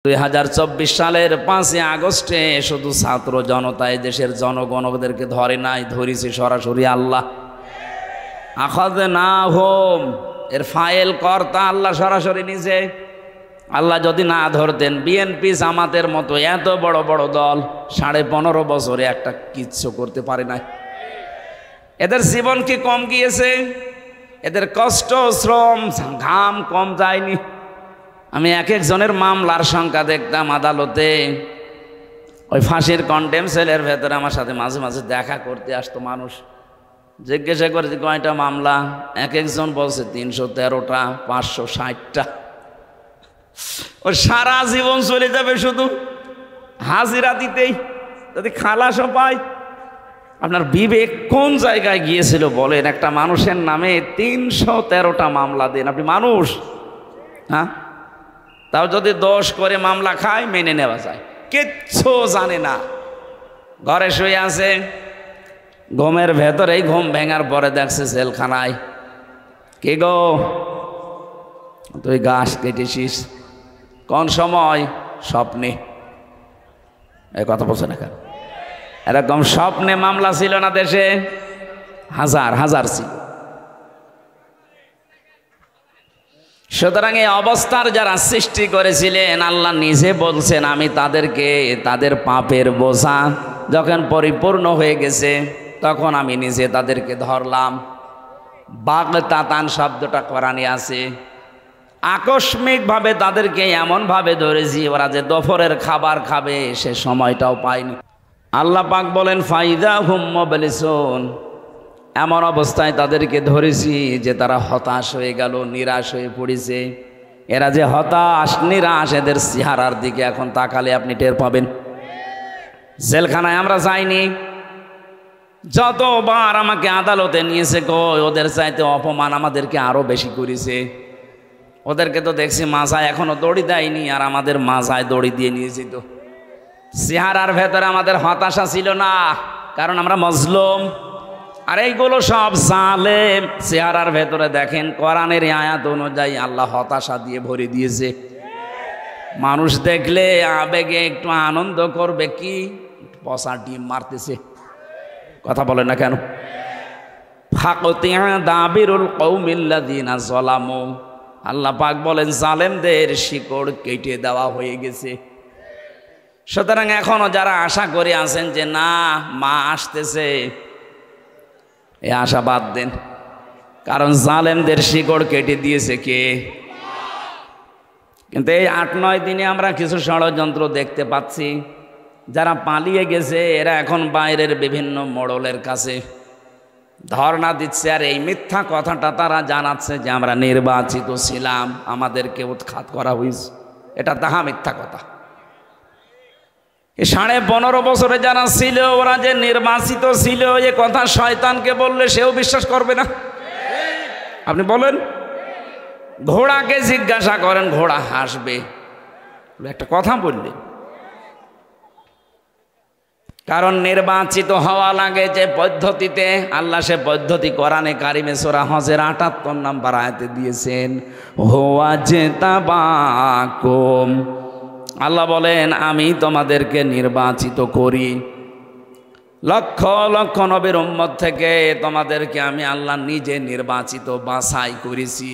2024 সালের 5ই আগস্টে শুধু ছাত্র জনতায় দেশের জনগণদেরকে ধরে নাই, ধরেছে সরাসরি আল্লাহ। আখাযনাহুম, এর ফাইল কর্তা আল্লাহ সরাসরি নিজে। আল্লাহ যদি না ধরতেন, বিএনপি জামাতের মতো এত বড় বড় দল 15.5 বছরে একটা কিচ্ছু করতে পারে নাই। এদের জীবন কি কম গিয়েছে? এদের কষ্ট, শ্রম, ঘাম কম যায়নি? আমি এক একজনের মামলার সংখ্যা দেখতাম আদালতে। ওই ফাঁসির কন্টেম সেলের ভেতরে আমার সাথে মাঝে মাঝে দেখা করতে আসতো মানুষ। জিজ্ঞাসা করেছি কয়টা মামলা, এক একজন বলছে 313টা, 560টা। ও সারা জীবন চলে যাবে শুধু হাজিরা দিতেই, যদি খালাসও পায়। আপনার বিবেক কোন জায়গায় গিয়েছিল বলেন? একটা মানুষের নামে 313টা মামলা দেন, আপনি মানুষ? হ্যাঁ, তাও যদি দোষ করে মামলা খায় মেনে নেওয়া যায়। কিচ্ছু জানে না, ঘরে শুয়ে আছে, ঘুমের ভেতরেই ঘুম ভেঙার পরে দেখছে জেলখানায়। কে গো, তুই গাছ কেটেছিস কোন সময়? স্বপ্নে। এই কথা বলছে না কেন? এরকম স্বপ্নে মামলা ছিল না দেশে? হাজার হাজার ছিল। সুতরাং এই অবস্থার যারা সৃষ্টি করেছিলেন, আল্লাহ নিজে বলছেন আমি তাদেরকে তাদের পাপের বোঝা যখন পরিপূর্ণ হয়ে গেছে তখন আমি নিজে তাদেরকে ধরলাম। বাগতাতান শব্দটা কোরআনে আছে। আকস্মিকভাবে তাদেরকে এমনভাবে ধরেছি ওরা যে দুপুরের খাবার খাবে সে সময়টাও পায়নি। আল্লাহ পাক বলেন ফাইদা হুম মুবলিসুন, এমন অবস্থায় তাদেরকে ধরেছি যে তারা হতাশ হয়ে গেল, নিরাশ হয়ে পড়েছে। এরা যে হতাশ নিরাশ, এদের চেহারার দিকে এখন তাকালে আপনি টের পাবেন। জেলখানায় আমরা যাইনি, যতবার আমাকে আদালতে নিয়েছে কই ওদের চাইতে অপমান আমাদেরকে আরো বেশি করেছে। ওদেরকে তো দেখছি মাজায় এখনো দড়ি দেয়নি, আর আমাদের মাজায় দড়ি দিয়ে নিয়েছি। তো চেহারার ভেতরে আমাদের হতাশা ছিল না, কারণ আমরা মজলুম। আর এইগুলো সব জালেম। চেহারার ভেতরে দেখেন কোরআনের আয়াত অনুযায়ী আল্লাহ হতাশা দিয়ে ভরে দিয়েছে। মানুষ দেখলে আবেগে একটু আনন্দ করবে, কি পচা ডিম মারতেছে। কথা বলে না কেন? ফাকতিয়া দাবিরুল কওমিল্লাযিনা যালামু, আল্লাহ পাক বলেন জালেমদের শিকড় কেটে দেওয়া হয়ে গেছে। সুতরাং এখনো যারা আশা করে আছেন যে না মা আসতেছে, এই আশা বাদ দেন, কারণ জালেমদের শিকড় কেটে দিয়েছে কে? কিন্তু এই 8-9 দিনে আমরা কিছু ষড়যন্ত্র দেখতে পাচ্ছি। যারা পালিয়ে গেছে এরা এখন বাইরের বিভিন্ন মোড়লের কাছে ধর্ণা দিচ্ছে, আর এই মিথ্যা কথাটা তারা জানাচ্ছে যে আমরা নির্বাচিত ছিলাম, আমাদেরকে উৎখাত করা হয়েছে। এটা তাহা মিথ্যা কথা। 15.5 বছরে যারা ছিল ওরা যে নির্বাচিত ছিল এ কথা শয়তানকে বললে সেও বিশ্বাস করবে না। আপনি বলেন, ঘোড়াকে জিজ্ঞাসা করেন, ঘোড়া হাসবে। একটা কথা বললে, কারণ নির্বাচিত হওয়া লাগে যে পদ্ধতিতে, আল্লাহ সে পদ্ধতি কোরআনে কারিমে সূরা হজের 78 নম্বর আয়াতে দিয়েছেন। হুয়া জিতাবাকুম, আল্লাহ বলেন আমি তোমাদেরকে নির্বাচিত করি লক্ষ লক্ষ নবীর উম্মত থেকে, তোমাদেরকে আমি আল্লাহ নিজে নির্বাচিত বাছাই করেছি।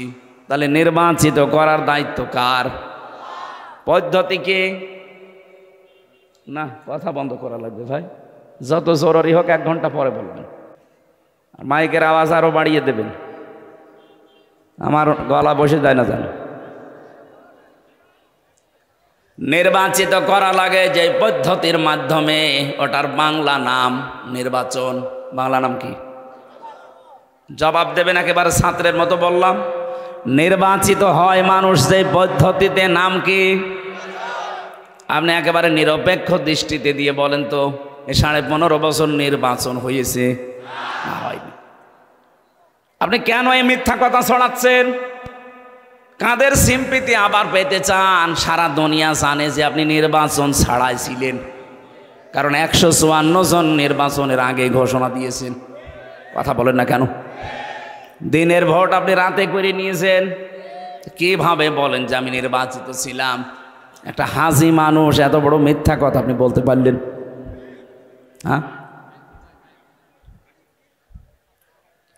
তাহলে নির্বাচিত করার দায়িত্ব কার? পদ্ধতি কি? না, কথা বন্ধ করা লাগবে ভাই, যত জরুরি হোক 1 ঘন্টা পরে বলবেন। মাইকের আওয়াজ আরো বাড়িয়ে দেবেন, আমার গলা বসে যায় না জানো। নির্বাচিত করা লাগে যে পদ্ধতির মাধ্যমে, ওটার বাংলা নাম নির্বাচন। বাংলা নাম কি? জবাব দেবেন একেবারে ছাত্রের মতো বললাম। নির্বাচিত হয় মানুষ যে পদ্ধতিতে, নাম কি? আপনি একেবারে নিরপেক্ষ দৃষ্টিতে দিয়ে বলেন তো, এই 15.5 বছর নির্বাচন হয়েছে? না, হয়নি। আপনি কেন এই মিথ্যা কথা ছড়াচ্ছেন? কাদের সিম্পিতি আবার পেতে চান? সারা দুনিয়া জানে যে আপনি নির্বাচন ছাড়াই ছিলেন, কারণ 154 জন নির্বাচনের আগে ঘোষণা দিয়েছেন। কথা বলেন না কেন? দিনের ভোট আপনি রাতে করে নিয়েছেন। কিভাবে বলেন যে আমি নির্বাচিত ছিলাম? একটা হাজি মানুষ এত বড় মিথ্যা কথা আপনি বলতে পারলেন? হ্যাঁ,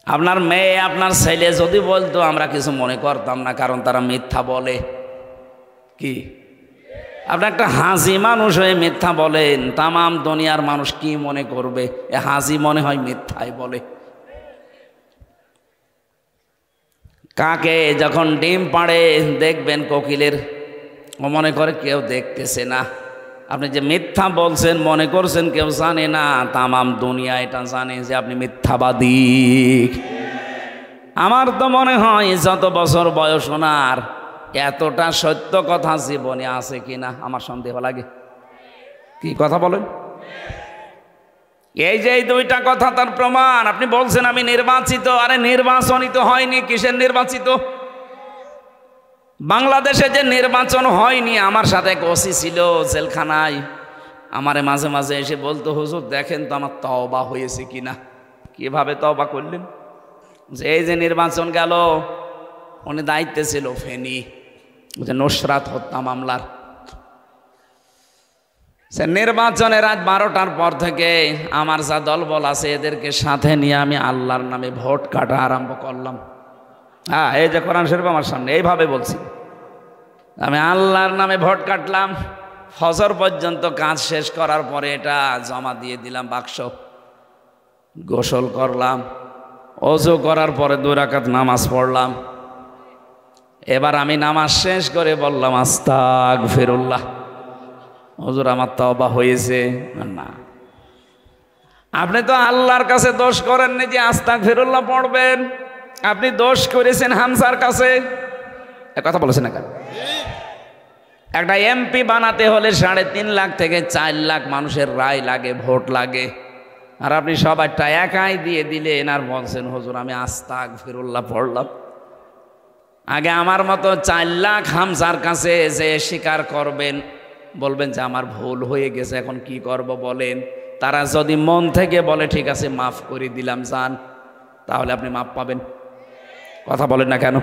আপনার মেয়ে আপনার ছেলে যদি বলতো আমরা কিছু মনে করতাম না, কারণ তারা মিথ্যা বলে। কি আপনি একটা হাজি মানুষ হয়ে মিথ্যা বলেন, তামাম দুনিয়ার মানুষ কি মনে করবে? এ হাজি মনে হয় মিথ্যাই বলে। কাকে যখন ডিম পাড়ে দেখবেন কোকিলের, ও মনে করে কেউ দেখতেছে না। আপনি যে মিথ্যা বলছেন মনে করছেন কেউ জানে না, তামাম দুনিয়া এটা জানে যে আপনি মিথ্যাবাদী। আমার তো মনে হয় যত বছর বয়স ওনার, এতটা সত্য কথা জীবনে আছে কিনা আমার সন্দেহ লাগে। কি কথা বলেন? এই যে এই দুইটা কথা তার প্রমাণ। আপনি বলছেন আমি নির্বাচিত, আরে নির্বাচনই তো হয়নি, কিসের নির্বাচিত? বাংলাদেশে যে নির্বাচন হয়নি, আমার সাথে এক ওসি ছিল জেলখানায়, আমারে মাঝে মাঝে এসে বলতো হুজুর দেখেন তো আমার তওবা হয়েছে কিনা। কিভাবে তওবা করলেন? যে এই যে নির্বাচন গেল, উনি দায়িত্বে ছিল ফেনী, যে নুসরাত হত্যা মামলার। সে নির্বাচনের রাত 12টার পর থেকে আমার যা দলবল আছে এদেরকে সাথে নিয়ে আমি আল্লাহর নামে ভোট কাটা আরম্ভ করলাম। হ্যাঁ, এই যে কোরআন শরীফ আমার সামনে, এইভাবে বলছি, আমি আল্লাহর নামে ভোট কাটলাম। ফজর পর্যন্ত কাজ শেষ করার পরে এটা জমা দিয়ে দিলাম বাক্স। গোসল করলাম, ওযু করার পরে 2 রাকাত নামাজ পড়লাম। এবার আমি নামাজ শেষ করে বললাম আস্তাগফিরুল্লাহ, হুজুর আমার তওবা হয়েছে। না, আপনি তো আল্লাহর কাছে দোষ করেননি যে আস্তাগফিরুল্লাহ পড়বেন, আপনি দোষ করেছেন হামসার কাছে। এ কথা বলেছেন না কেন? একটা এমপি বানাতে হলে 3.5 লাখ থেকে 4 লাখ মানুষের রায় লাগে, ভোট লাগে, আর আপনি সবাইটা একাই দিয়ে দিলেন আর বলছেন হুজুর আমি আস্তাগফিরুল্লাহ পড়লাম। আগে আমার মতো 4 লাখ হামসার কাছে যে স্বীকার করবেন, বলবেন যে আমার ভুল হয়ে গেছে, এখন কি করব বলেন। তারা যদি মন থেকে বলে ঠিক আছে মাফ করে দিলাম যান, তাহলে আপনি মাফ পাবেন। কথা বলেন না কেন?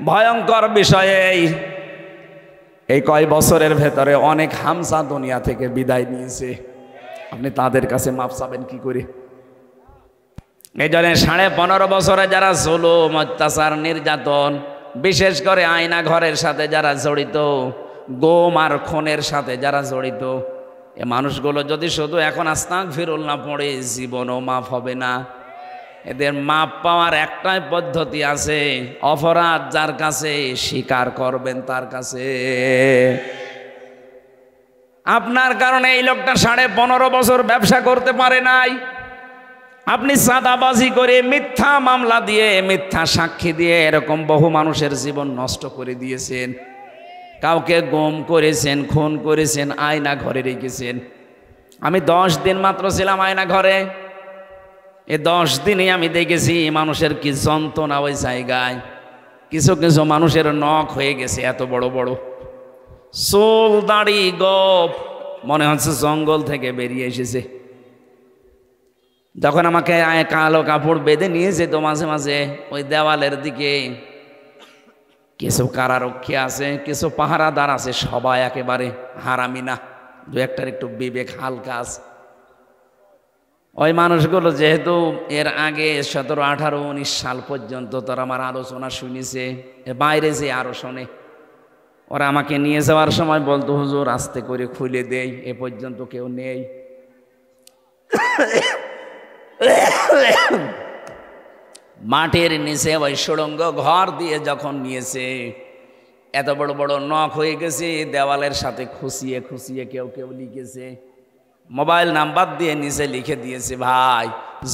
ভয়ঙ্কর বিষয়ে এই কয় বছরের ভেতরে অনেক হামসা দুনিয়া থেকে বিদায় নিয়েছে, আপনি তাদের কাছে মাফ চাবেন কি করে? এই জন্য 15.5 বছরে যারা জুলুম, অত্যাচার, নির্যাতন, বিশেষ করে আয়না ঘরের সাথে যারা জড়িত, গোম আর খুনের সাথে যারা জড়িত, এ মানুষগুলো যদি শুধু এখন আস্তাগফিরুল্লাহ পড়ে, জীবনও মাফ হবে না। এদের মাপ পাওয়ার একটাই পদ্ধতি আছে, অপরাধ যার কাছে স্বীকার করবেন তার কাছে। আপনার কারণে এই লোকটা 15.5 বছর ব্যবসা করতে পারে নাই। আপনি চাঁদাবাজি করে, মিথ্যা মামলা দিয়ে, মিথ্যা সাক্ষী দিয়ে এরকম বহু মানুষের জীবন নষ্ট করে দিয়েছেন। কাউকে গুম করেছেন, খুন করেছেন, আয়না ঘরে রেখেছেন। আমি 10 দিন মাত্র ছিলাম আয়না ঘরে। এই 10 দিনে আমি দেখেছি মানুষের কি যন্ত্রণা ওই জায়গায়। কিছু কিছু মানুষের নখ হয়ে গেছে এত বড় বড়, চুল দাড়ি গোপ মনে হচ্ছে জঙ্গল থেকে বেরিয়ে এসেছে। যখন আমাকে কালো কাপড় বেঁধে নিয়ে যেত মাঝে মাঝে ওই দেওয়ালের দিকে, কিছু কারারক্ষী আছে, কিছু পাহারাদার আছে, সবাই একেবারে হারামি না, 2-1টার একটু বিবেক হালকা আছে। ওই মানুষগুলো যেহেতু এর আগে 17, 18, 19 সাল পর্যন্ত তারা আমার আলোচনা শুনেছে, বাইরে যে আরো শোনে, ওরা আমাকে নিয়ে যাওয়ার সময় বলতো হুজুর আস্তে করে খুলে দেই, এ পর্যন্ত কেউ নেই। মাটির নিচে ওই সুড়ঙ্গ ঘর দিয়ে যখন নিয়েছে, এত বড় বড় নখ হয়ে গেছে, দেওয়ালের সাথে খুশিয়ে খুশিয়ে কেউ কেউ লিখেছে, মোবাইল নাম্বার দিয়ে নিচে লিখে দিয়েছে, ভাই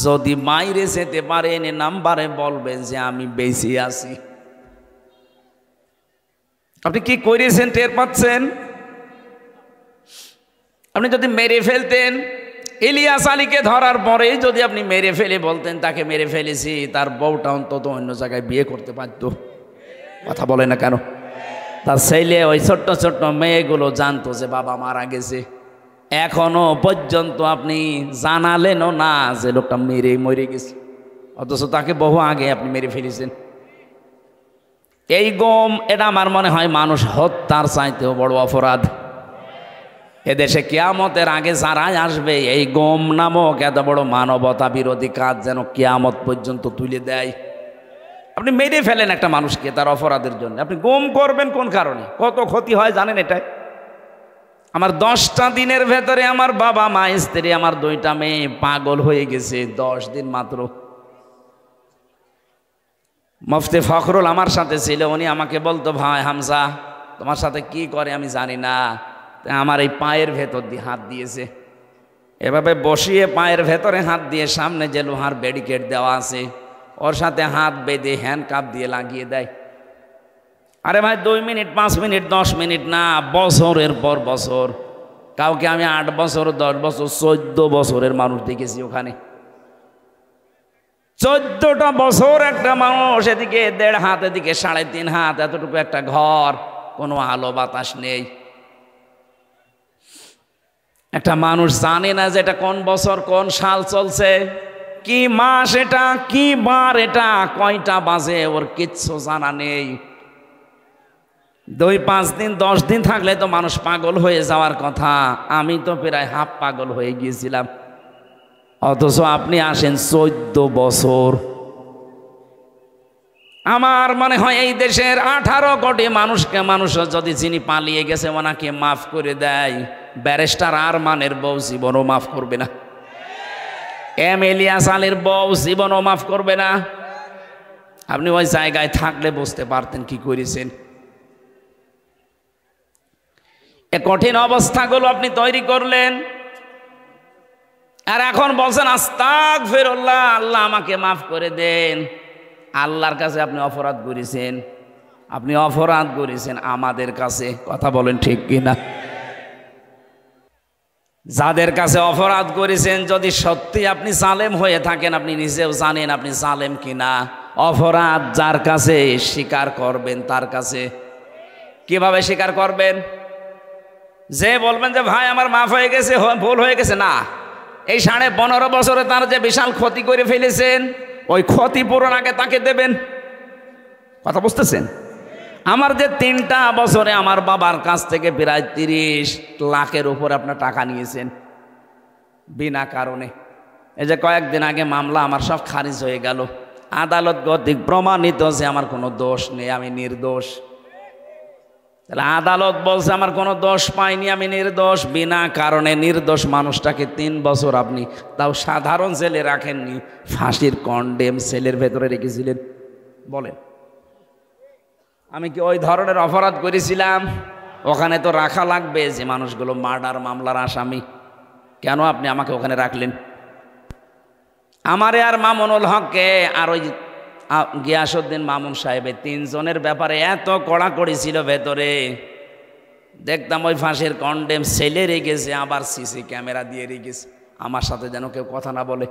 যদি মাইরে যেতে পারেন নাম্বারে বলবেন যে আমি বেঁচে আছি। আপনি কি করেছেন টের পাচ্ছেন? আপনি যদি মেরে ফেলতেন, ইলিয়াস আলীকে ধরার পরে যদি আপনি মেরে ফেলে বলতেন তাকে মেরে ফেলেছি, তার বউটা অন্তত অন্য জায়গায় বিয়ে করতে পারত। কথা বলে না কেন? তার ছেলে, ওই ছোট্ট ছোট্ট মেয়েগুলো জানতো যে বাবা মারা গেছে। এখনো পর্যন্ত আপনি জানালেনও না যে লোকটা মরে গেছে, অথচ তাকে বহু আগে আপনি মেরে ফেলেছেন। এই গম, এটা আমার মনে হয় মানুষ হত্যার চাইতেও বড় অপরাধ। এদেশে কিয়ামতের আগে যারাই আসবে এই গম নামক এত বড় মানবতা বিরোধী কাজ যেন কিয়ামত পর্যন্ত তুলে দেয়। আপনি মেরে ফেলেন একটা মানুষকে তার অপরাধের জন্য, আপনি গম করবেন কোন কারণে? কত ক্ষতি হয় জানেন? এটাই আমার 10টা দিনের ভেতরে আমার বাবা মা স্ত্রী আমার 2টা মেয়ে পাগল হয়ে গেছে। 10 দিন মাত্র। মুফতি ফখরুল আমার সাথে ছিল, উনি আমাকে বলতো, ভাই হামজা তোমার সাথে কি করে আমি জানি না, আমার এই পায়ের ভেতর দিয়ে হাত দিয়েছে, এভাবে বসিয়ে পায়ের ভেতরে হাত দিয়ে সামনে যে লোহার ব্যারিকেড দেওয়া আছে ওর সাথে হাত বেঁধে হ্যান্ডকাপ দিয়ে লাগিয়ে দেয়। আরে ভাই 2 মিনিট 5 মিনিট 10 মিনিট না, বছরের পর বছর। কাউকে আমি 8 বছর 10 বছর 14 বছরের মানুষ দেখেছি ওখানে। 14টা বছর একটা মানুষ, এদিকে 1.5 হাত, এদিকে 3.5 হাত, এতটুকু একটা ঘর, কোনো আলো বাতাস নেই। একটা মানুষ জানে না যে এটা কোন বছর কোন সাল চলছে, কি মাস এটা, কি বার এটা, কয়টা বাজে, ওর কিচ্ছু জানা নেই। 2-5 দিন 10 দিন থাকলে তো মানুষ পাগল হয়ে যাওয়ার কথা। আমি তো প্রায় হাফ পাগল হয়ে গিয়েছিলাম, অথচ আপনি আসেন 14 বছর। আমার মনে হয় এই দেশের 18 কোটি মানুষকে মানুষ যদি যিনি পালিয়ে গেছে ওনাকে মাফ করে দেয়, ব্যারিস্টার আরমানের বউ জীবনও মাফ করবে না, এম ইলিয়াস আলীর বউ জীবনও মাফ করবে না। আপনি ওই জায়গায় থাকলে বুঝতে পারতেন কি করেছেন। এ কঠিন অবস্থাগুলো আপনি তৈরি করলেন, আর এখন বলছেন আস্তাগফিরুল্লাহ, আল্লাহ আমাকে মাফ করে দেন। আল্লাহর কাছে আপনি অপরাধ করেছেন, আপনি অপরাধ করেছেন আমাদের কাছে। কথা বলেন ঠিক কিনা? যাদের কাছে অপরাধ করেছেন, যদি সত্যি আপনি জালেম হয়ে থাকেন, আপনি নিজেও জানেন আপনি জালেম কিনা। অপরাধ যার কাছে স্বীকার করবেন তার কাছে। কিভাবে স্বীকার করবেন? যে বলবেন যে ভাই আমার মাফ হয়ে গেছে, ভুল হয়ে গেছে, না, এই 15.5 বছরে তার যে বিশাল ক্ষতি করে ফেলেছেন, ওই ক্ষতিপূরণ আগে তাকে দেবেন। কথা বুঝতেছেন? আমার যে 3টা বছরে আমার বাবার কাছ থেকে প্রায় 30 লাখের উপর আপনার টাকা নিয়েছেন বিনা কারণে। এই যে কয়েকদিন আগে মামলা আমার সব খারিজ হয়ে গেল, আদালত কর্তৃক প্রমাণিত যে আমার কোনো দোষ নেই, আমি নির্দোষ। তাহলে আদালত বলছে আমার কোনো দোষ পাইনি, আমি নির্দোষ। বিনা কারণে নির্দোষ মানুষটাকে 3 বছর আপনি তাও সাধারণ জেলে রাখেননি, ফাঁসির কন্ডেম সেলের ভেতরে রেখেছিলেন। বলেন, আমি কি ওই ধরনের অপরাধ করেছিলাম? ওখানে তো রাখা লাগবে যে মানুষগুলো মার্ডার মামলার আসামি। কেন আপনি আমাকে ওখানে রাখলেন? আমারে আর মামুনুল হককে আর ওই গিয়াসউদ্দিন মামুন সাহেবের 3 জনের ব্যাপারে এত কড়াকড়ি ছিল ভেতরে, দেখতাম ওই ফাঁসির কন্ডেম সেলে রেখেছে, আবার সিসি ক্যামেরা দিয়ে রেখেছে, আমার সাথে যেন কেউ কথা না বলে।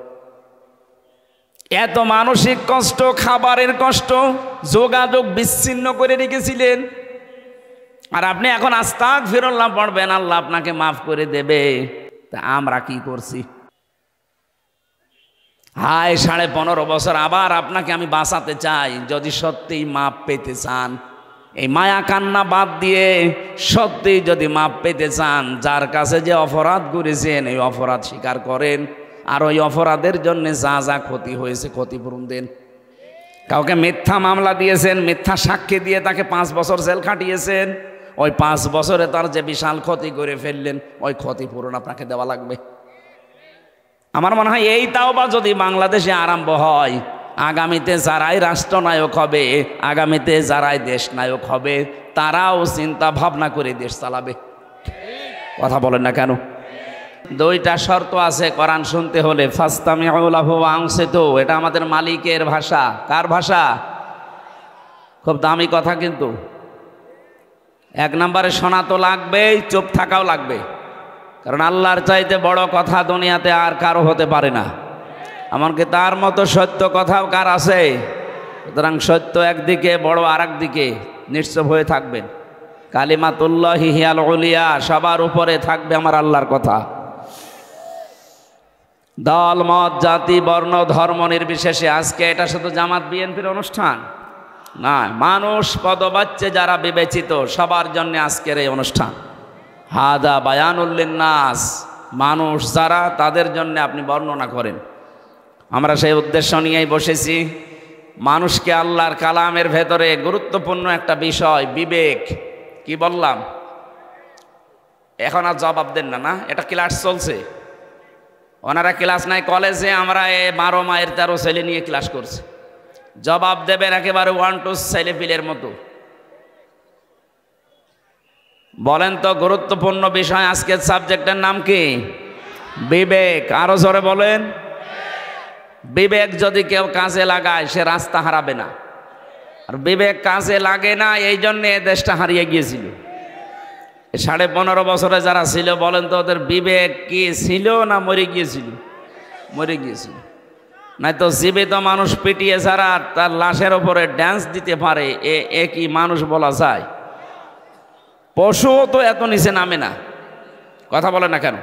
এত মানসিক কষ্ট, খাবারের কষ্ট, যোগাযোগ বিচ্ছিন্ন করে রেখেছিলেন। আর আপনি এখন আস্তাগফিরুল্লাহ পড়বেন, আল্লাহ আপনাকে মাফ করে দেবে। তা আমরা কি করছি? হায় 15.5 বছর আবার আপনাকে আমি বাঁচাতে চাই। যদি সত্যিই মাপ পেতে চান, এই মায়া কান্না বাদ দিয়ে সত্যিই যদি মাপ পেতে চান, যার কাছে যে অপরাধ করেছেন এই অপরাধ স্বীকার করেন, আর ওই অপরাধের জন্য যা যা ক্ষতি হয়েছে ক্ষতিপূরণ দেন। কাউকে মিথ্যা মামলা দিয়েছেন, মিথ্যা সাক্ষী দিয়ে তাকে 5 বছর জেল খাটিয়েছেন, ওই 5 বছরে তার যে বিশাল ক্ষতি করে ফেললেন, ওই ক্ষতিপূরণ আপনাকে দেওয়া লাগবে। আমার মনে হয় এই তাওবা যদি বাংলাদেশে আরম্ভ হয়, আগামীতে যারাই রাষ্ট্রনায়ক হবে, আগামীতে যারাই দেশ নায়ক হবে, তারাও চিন্তা ভাবনা করে দেশ চালাবে। কথা বলেন না কেন? 2টা শর্ত আছে কোরআন শুনতে হলে। ফাস্তামিউ লাহু ওয়া আনসিতু, এটা আমাদের মালিকের ভাষা। কার ভাষা? খুব দামি কথা, কিন্তু 1 নম্বরে শোনা তো লাগবেই, চুপ থাকাও লাগবে। কারণ আল্লাহর চাইতে বড় কথা দুনিয়াতে আর কারো হতে পারে না। এমনকি তার মতো সত্য কথাও কার আছে? সুতরাং সত্য একদিকে, বড় আর একদিকে, নিশ্চুপ হয়ে থাকবেন। কালিমাতুল্লাহি হিয়াল উলিয়া, সবার উপরে থাকবে আমার আল্লাহর কথা। দল মত জাতি বর্ণ ধর্ম নির্বিশেষে, আজকে এটা শুধু জামাত বিএনপির অনুষ্ঠান না, মানুষ পদবাচ্চে যারা বিবেচিত সবার জন্য আজকের এই অনুষ্ঠান। হাদা বায়ানুল লিন্নাস, মানুষ যারা তাদের জন্য আপনি বর্ণনা করেন। আমরা সেই উদ্দেশ্য নিয়েই বসেছি। মানুষকে আল্লাহর কালামের ভেতরে গুরুত্বপূর্ণ একটা বিষয় বিবেক, কি বললাম? এখন আর জবাব দেন না, না এটা ক্লাস চলছে, ওনারা ক্লাস নাই কলেজে, আমরা 12 মায়ের 13 ছেলে নিয়ে ক্লাস করছি। জবাব দেবেন একেবারে 1-2 ছেলেপিলের মতো। বলেন তো গুরুত্বপূর্ণ বিষয় আজকের সাবজেক্টের নাম কি? বিবেক। আরো জোরে বলেন। বিবেক যদি কেউ কাজে লাগায় সে রাস্তা হারাবে না, আর বিবেক কাজে লাগে না, এই জন্য এ দেশটা হারিয়ে গিয়েছিল। 15.5 বছরে যারা ছিল বলেন তো ওদের বিবেক কি ছিল না মরে গিয়েছিল? মরে গিয়েছিল। নাই তো জীবিত মানুষ পিটিয়ে ছাড়া তার লাশের ওপরে ড্যান্স দিতে পারে, এ কি মানুষ বলা যায়? পশুও তো এত নিচে নামে না। কথা বলে না কেন?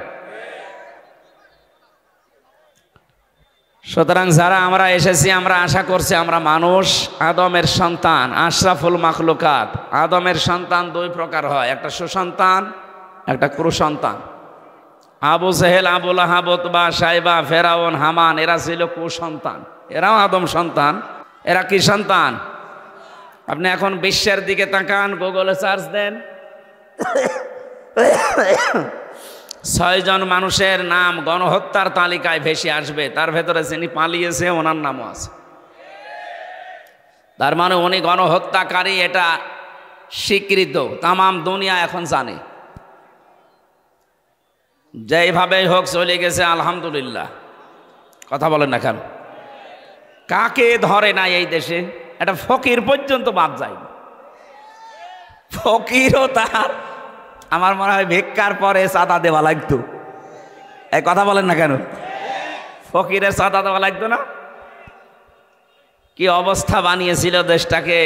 সুতরাং যারা আমরা এসেছি, আমরা আশা করছি আমরা মানুষ, আদমের সন্তান, আশরাফুল মাখলুকাত। আদমের সন্তান 2 প্রকার হয়, একটা সুসন্তান, একটা কুসন্তান। আবু জেহেল, আবু লাহাব, উতবা, সাইবা, ফেরাউন, হামান এরা ছিল কুসন্তান, এরাও আদম সন্তান। এরা কি সন্তান? আপনি এখন বিশ্বের দিকে তাকান, গুগলে সার্চ দেন, 6 জন মানুষের নাম গণহত্যার তালিকায় ভেসে আসবে, তার ভেতরে যিনি পালিয়েছে ওনার নামও আছে। তার মানে উনি গণহত্যাকারী, এটা স্বীকৃত, তামাম দুনিয়া এখন জানে। যেইভাবে হোক চলে গেছে, আলহামদুলিল্লাহ। কথা বলেন না কেন? কাকে ধরে না এই দেশে? এটা ফকির পর্যন্ত বাদ যায়। ফকিরও তার, আমার মনে হয় ভিক্ষার পরে চাঁদা দেওয়া লাগতো। এই কথা বলেন না কেন? ফকিরের চাঁদা দেওয়া লাগতো না? কি অবস্থা বানিয়েছিল দেশটাকে।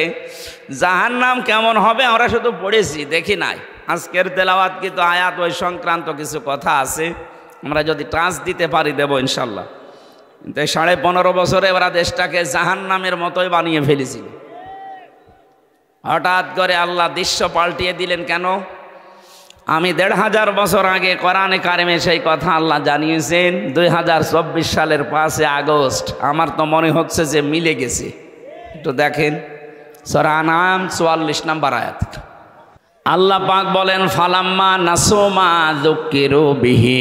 জাহান্নাম কেমন হবে আমরা শুধু পড়েছি, দেখি নাই। আজকের তেলাওয়াত কিন্তু আয়াত ওই সংক্রান্ত কিছু কথা আছে, আমরা যদি টাচ দিতে পারি দেব ইনশাল্লাহ। কিন্তু 15.5 বছরে ওরা দেশটাকে জাহান্নামের মতোই বানিয়ে ফেলেছিল। হঠাৎ করে আল্লাহ দৃশ্য পাল্টিয়ে দিলেন কেন? আমি 1500 বছর আগে কোরআনে কারিমে সেই কথা আল্লাহ জানিয়েছেন। 2024 সালের 5 আগস্ট। আমার তো মনে হচ্ছে যে মিলে গেছে। একটু দেখেন সূরা আনআম 44 নম্বর আয়াত। আল্লাহ পাক বলেন, ফালাম্মা নাসুমা যুকিরু বিহি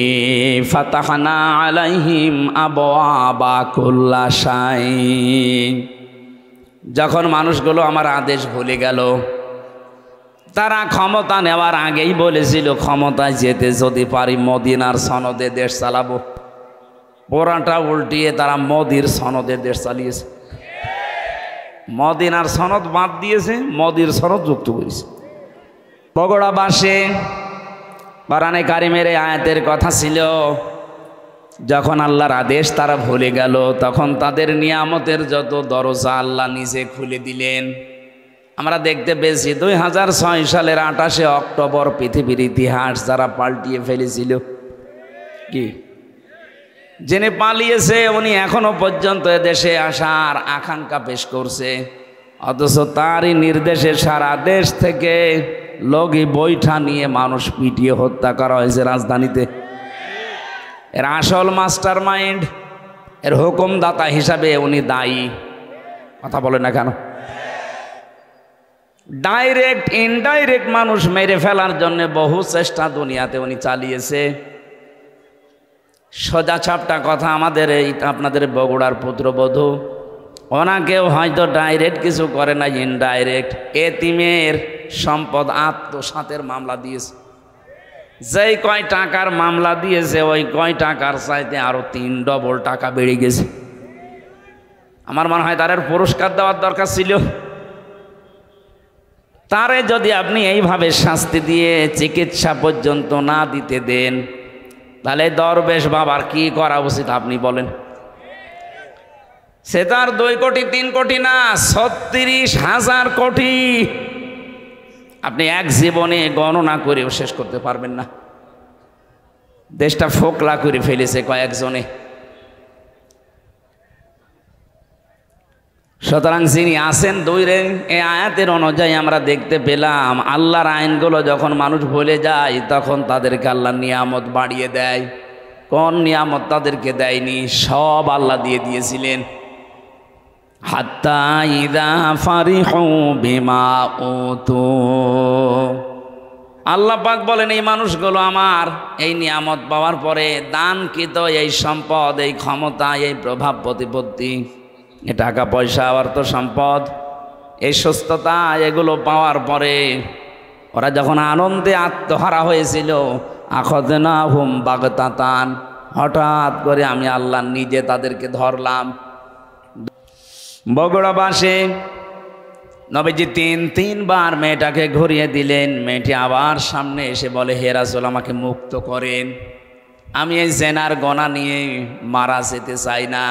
ফাতাহনা আলাইহিম আবওয়াবা কুল্লা শাই। যখন মানুষগুলো আমার আদেশ ভুলে গেল, তারা ক্ষমতা নেওয়ার আগেই বলেছিল ক্ষমতায় যেতে যদি পারি মদিনার সনদে দেশ চালাবো। পোড়াটা উল্টিয়ে তারা মোদির সনদে দেশ চালিয়েছে। মদিনার সনদ বাদ দিয়েছে, মোদির সনদ যুক্ত করেছে। বগুড়াবাসে কোরআনে কারিমের আয়াতের কথা ছিল, যখন আল্লাহর আদেশ তারা ভুলে গেল, তখন তাদের নিয়ামতের যত দরজা আল্লাহ নিজে খুলে দিলেন। আমরা দেখতে পেয়েছি 2006 সালের 28শে অক্টোবর পৃথিবীর ইতিহাস যারা পাল্টিয়ে ফেলেছিল। কি যিনি পালিয়েছে উনি এখনো পর্যন্ত এদেশে আসার আকাঙ্ক্ষা পেশ করছে, অথচ তারই নির্দেশে সারা দেশ থেকে লগি বৈঠা নিয়ে মানুষ পিটিয়ে হত্যা করা হয়েছে রাজধানীতে। এর আসল মাস্টার মাইন্ড, এর হুকুমদাতা হিসাবে উনি দায়ী। কথা বলে না কেন? ডাইরেক্ট ইনডাইরেক্ট মানুষ মেরে ফেলার জন্য বহু চেষ্টা দুনিয়াতে উনি চালিয়েছে। সোজা ছাপটা কথা, আমাদের এই আপনাদের বগুড়ার পুত্রবধূ, ওনাকেও হয়তো ডাইরেক্ট কিছু করে না, ইনডাইরেক্ট এতিমের সম্পদ আত্মসাতের মামলা দিয়েছে। যেই কয় টাকার মামলা দিয়েছে ওই কয় টাকার চাইতে আরো 3 ডবল টাকা বেড়ে গেছে। আমার মনে হয় তার পুরস্কার দেওয়ার দরকার ছিল। তারে যদি আপনি এইভাবে শাস্তি দিয়ে চিকিৎসা পর্যন্ত না দিতে দেন, তাহলে দরবেশ বাবার কি করা উচিত আপনি বলেন? সে তার 2 কোটি 3 কোটি না, 36,000 কোটি আপনি এক জীবনে গণনা করেও শেষ করতে পারবেন না। দেশটা ফোকলা করে ফেলেছে কয়েকজনে। সুতরাং যিনি আছেন দূরে, এই আয়াতের অনুযায়ী আমরা দেখতে পেলাম আল্লাহর আইনগুলো যখন মানুষ ভুলে যায় তখন তাদেরকে আল্লাহ নিয়ামত বাড়িয়ে দেয়। কোন নিয়ামত তাদেরকে দেয়নি? সব আল্লাহ দিয়ে দিয়েছিলেন। হাত্তা ইদা ফারিহু বিমা উতু, আল্লাহ পাক বলেন এই মানুষগুলো আমার এই নিয়ামত পাওয়ার পরে দানকৃত এই সম্পদ, এই ক্ষমতা, এই প্রভাব প্রতিপত্তি, এ টাকা পয়সা, অর্থ সম্পদ, এই সুস্থতা, এগুলো পাওয়ার পরে ওরা যখন আনন্দে আত্মহারা হয়েছিল, আখাযনাহুম বাগতাতান, হঠাৎ করে আমি আল্লাহ নিজে তাদেরকে ধরলাম। বগুড়া বাসে নবীজি তিনবার মেয়েটাকে ঘুরিয়ে দিলেন। মেয়েটি আবার সামনে এসে বলে, হে রাসূল আমাকে মুক্ত করেন, আমি এই জেনার গোনা নিয়ে মারা যেতে চাই না।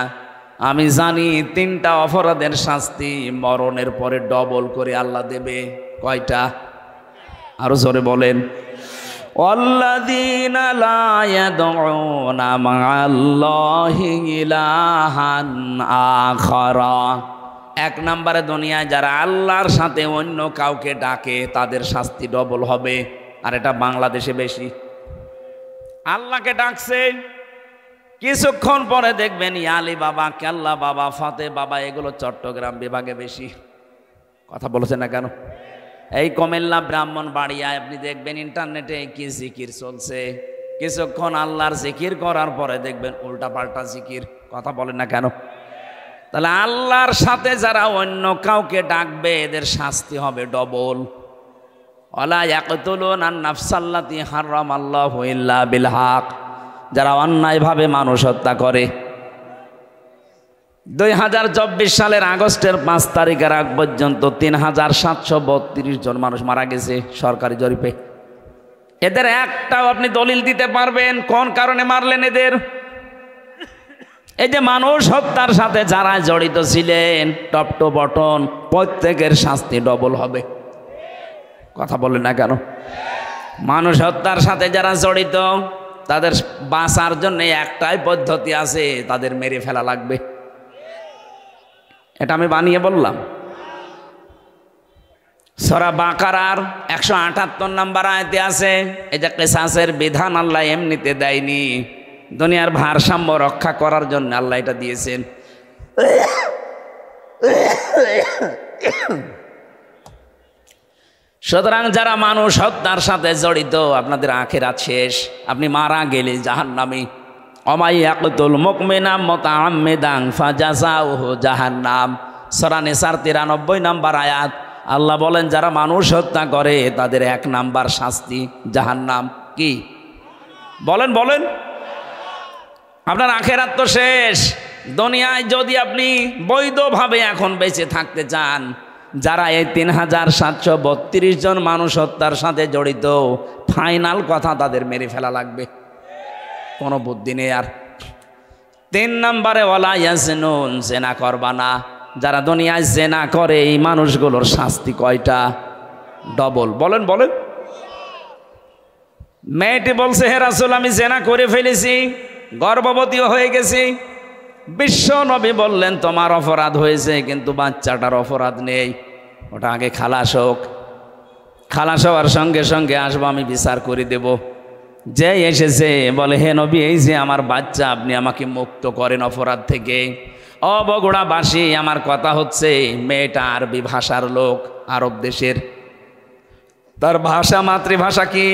আমি জানি 3টা অপরাধের শাস্তি মরণের পরে ডবল করে আল্লাহ দেবে। কয়টা? আরো জোরে বলেন। ওয়াল্লাযীনা লা ইয়াদউনা মা'আল্লাহি ইলাহান আখারা, 1 নম্বরে দুনিয়ায় যারা আল্লাহর সাথে অন্য কাউকে ডাকে তাদের শাস্তি ডবল হবে। আর এটা বাংলাদেশে বেশি। আল্লাহকে ডাকছে, কিছুক্ষণ পরে দেখবেন ইয়ালি বাবা, কেল্লা বাবা, ফাতে বাবা, এগুলো চট্টগ্রাম বিভাগে বেশি। কথা বলেছেন না কেন? এই কুমিল্লা, ব্রাহ্মণবাড়িয়ায় আপনি দেখবেন ইন্টারনেটে কি জিকির চলছে। কিছুক্ষণ আল্লাহর জিকির করার পরে দেখবেন উল্টা পাল্টা জিকির। কথা বলেন না কেন? তাহলে আল্লাহর সাথে যারা অন্য কাউকে ডাকবে এদের শাস্তি হবে ডবল। ওয়ালা ইয়াকতুলুনা আন-নাফসাল্লাতী হারামাল্লাহু ইল্লা বিল হক, যারা অন্যায়ভাবে মানুষ হত্যা করে। 2024 সালের আগস্টের 5 তারিখের আগ পর্যন্ত 3732 জন মানুষ মারা গেছে সরকারি জরিপে। এদের একটাও আপনি দলিল দিতে পারবেন কোন কারণে মারলেন এদের? এই যে মানুষ হত্যার সাথে যারা জড়িত ছিলেন, টপ টু বটন প্রত্যেকের শাস্তি ডবল হবে। কথা বলেন না কেন? মানুষ হত্যার সাথে যারা জড়িত তাদের বাঁচার জন্য একটাই পদ্ধতি আছে, তাদের মেরে ফেলা লাগবে। এটা আমি বানিয়ে বললাম। সূরা বাকারার 178 নম্বর আয়াতে আছে, এই যে কিসাসের বিধান আল্লাহ এমনিতে দেয়নি, দুনিয়ার ভারসাম্য রক্ষা করার জন্য আল্লাহ এটা দিয়েছেন। সুতরাং যারা মানুষ হত্যার সাথে জড়িত, আপনাদের আখিরাত শেষ, আপনি মারা গেলে জাহান্নামী। ওমাই ইয়াকতুল মুমিনা মুতাআম্মিদান ফাজাযাউহু জাহান্নাম, সূরা নিসার 93 নম্বর আয়াত। আল্লাহ বলেন যারা মানুষ হত্যা করে তাদের 1 নাম্বার শাস্তি জাহান্নাম। কি বলেন? বলেন। আপনার আখিরাত তো শেষ। দুনিয়ায় যদি আপনি বৈধভাবে এখন বেঁচে থাকতে চান, যারা এই 3732 জন মানুষ হত্যার সাথে জড়িত, ফাইনাল কথা তাদের মেরে ফেলা লাগবে, কোনো বুদ্ধি নেই আর। 3 নম্বরে ওয়ালা ইয়াজনুন, জেনা করবা না। যারা দুনিয়ায় জেনা করে এই মানুষগুলোর শাস্তি কয়টা? ডবল। বলেন বলেন। মেয়েটি বলছে, হে রাসূল আমি জেনা করে ফেলেছি, গর্ভবতীও হয়ে গেছি। বিশ্ব নবী বললেন তোমার অপরাধ হয়েছে, কিন্তু বাচ্চাটার অপরাধ নেই, ওটা আগে খালাস হোক। খালাস হওয়ার সঙ্গে সঙ্গে আসবো, আমি বিচার করে দেব। যে এসেছে বলে, হে নবী এই যে আমার বাচ্চা, আপনি আমাকে মুক্ত করেন অপরাধ থেকে। ও বগুড়াবাসী, আমার কথা হচ্ছে, মেয়েটা আরবি ভাষার লোক, আরব দেশের। তার ভাষা, মাতৃভাষা কি?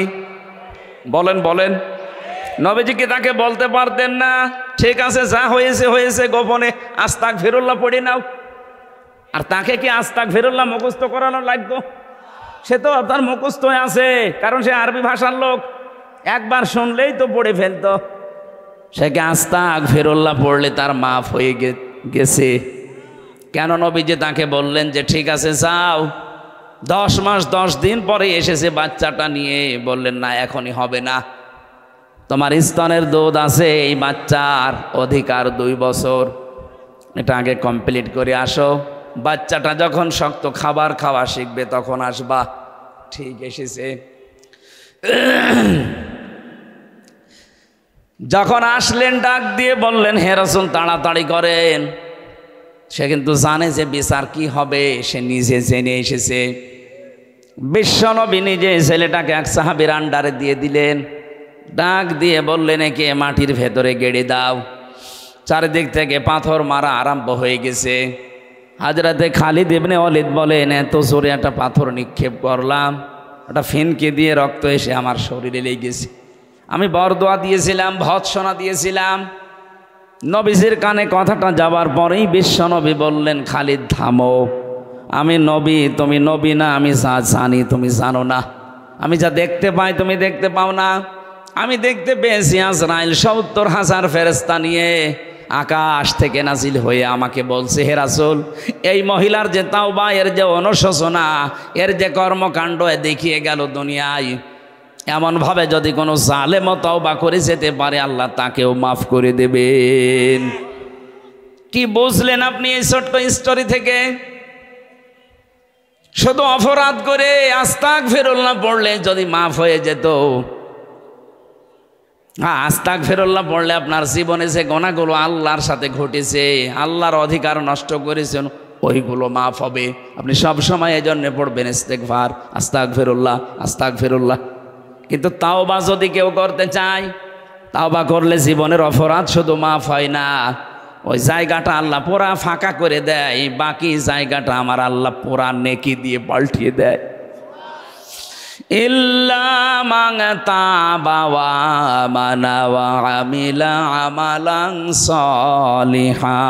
বলেন বলেন। নবীজি কি তাকে বলতে পারতেন না ঠিক আছে যা হয়েছে হয়েছে, গোপনে আস্তাগফিরুল্লাহ পড়ে নাও? আর তাকে কি আস্তাগফিরুল্লাহ মুখস্থ করানো লাগতো? সে তো তার মুখস্থ আছে, কারণ সে আরবি ভাষার লোক, একবার শুনলেই তো পড়ে ফেলতো। সে কি আস্তাগফিরুল্লাহ পড়লে তার মাফ হয়ে গেছে? কেন নবীজি তাকে বললেন যে ঠিক আছে যাও? 10 মাস 10 দিন পরে এসেছে বাচ্চাটা নিয়ে, বললেন না এখনই হবে না, তোমার স্তনের দুধ আছে, এই বাচ্চার অধিকার 2 বছর, এটা আগে কমপ্লিট করে আসো। বাচ্চাটা যখন শক্ত খাবার খাওয়া শিখবে তখন আসবা। ঠিক এসেছে। যখন আসলেন ডাক দিয়ে বললেন, হে রাসূল তাড়াতাড়ি করেন। সে কিন্তু জানে যে বিচার কি হবে, সে নিজে জেনে এসেছে। বিশ্বনবী নিজে ছেলেটাকে এক সাহাবীর আন্ডারে দিয়ে দিলেন, ডাক দিয়ে বললেন একে মাটির ভেতরে গেড়ে দাও। চারিদিক থেকে পাথর মারা আরম্ভ হয়ে গেছে। হযরতে খালিদ ইবনে ওয়ালিদ বলেন, এত জোরে একটা পাথর নিক্ষেপ করলাম, একটা ফিনকে দিয়ে রক্ত এসে আমার শরীরে লেগেছে। আমি বরদোয়া দিয়েছিলাম, ভৎসনা দিয়েছিলাম। নবীজির কানে কথাটা যাবার পরেই বিশ্বনবী বললেন, খালিদ থামো, আমি নবী, তুমি নবী না। আমি যা জানি তুমি জানো না। আমি যা দেখতে পাই তুমি দেখতে পাও না। আমি দেখতে পেয়েছি আজরাইল ৭০,০০০ ফেরেশতা নিয়ে আকাশ থেকে নাজিল হয়ে আমাকে বলছে, হে রাসূল, এই মহিলার যে তাওবা, এর যে অনুশোচনা, এর যে কর্মকাণ্ড দেখিয়ে গেল দুনিয়ায়, এমনভাবে যদি কোনো জালেমও তাওবা করে যেতে পারে আল্লাহ তাকেও মাফ করে দেবেন। কি বুঝলেন আপনি এই ছোট্ট স্টোরি থেকে? শুধু অপরাধ করে আস্তাগফিরুল্লাহ পড়লে যদি মাফ হয়ে যেত। হ্যাঁ, আস্তাগফিরুল্লাহ পড়লে আপনার জীবনে যে গুনাহগুলো আল্লাহর সাথে ঘটেছে, আল্লাহর অধিকার নষ্ট করেছেন, ওইগুলো মাফ হবে। আপনি সব সময় এই জন্য পড়বেন ইস্তেগফার, আস্তাগফিরুল্লাহ, আস্তাগফিরুল্লাহ। কিন্তু তাওবা যদি কেউ করতে চায়, তাওবা করলে জীবনের অপরাধ শুধু মাফ হয় না, ওই জায়গাটা আল্লাহ পুরা ফাঁকা করে দেয়, বাকি জায়গাটা আমার আল্লাহ পুরা নেকি দিয়ে পাল্টিয়ে দেয়। ইল্লা মান তাবা ওয়া আমানা ওয়া আমিলা আমালান সলিহা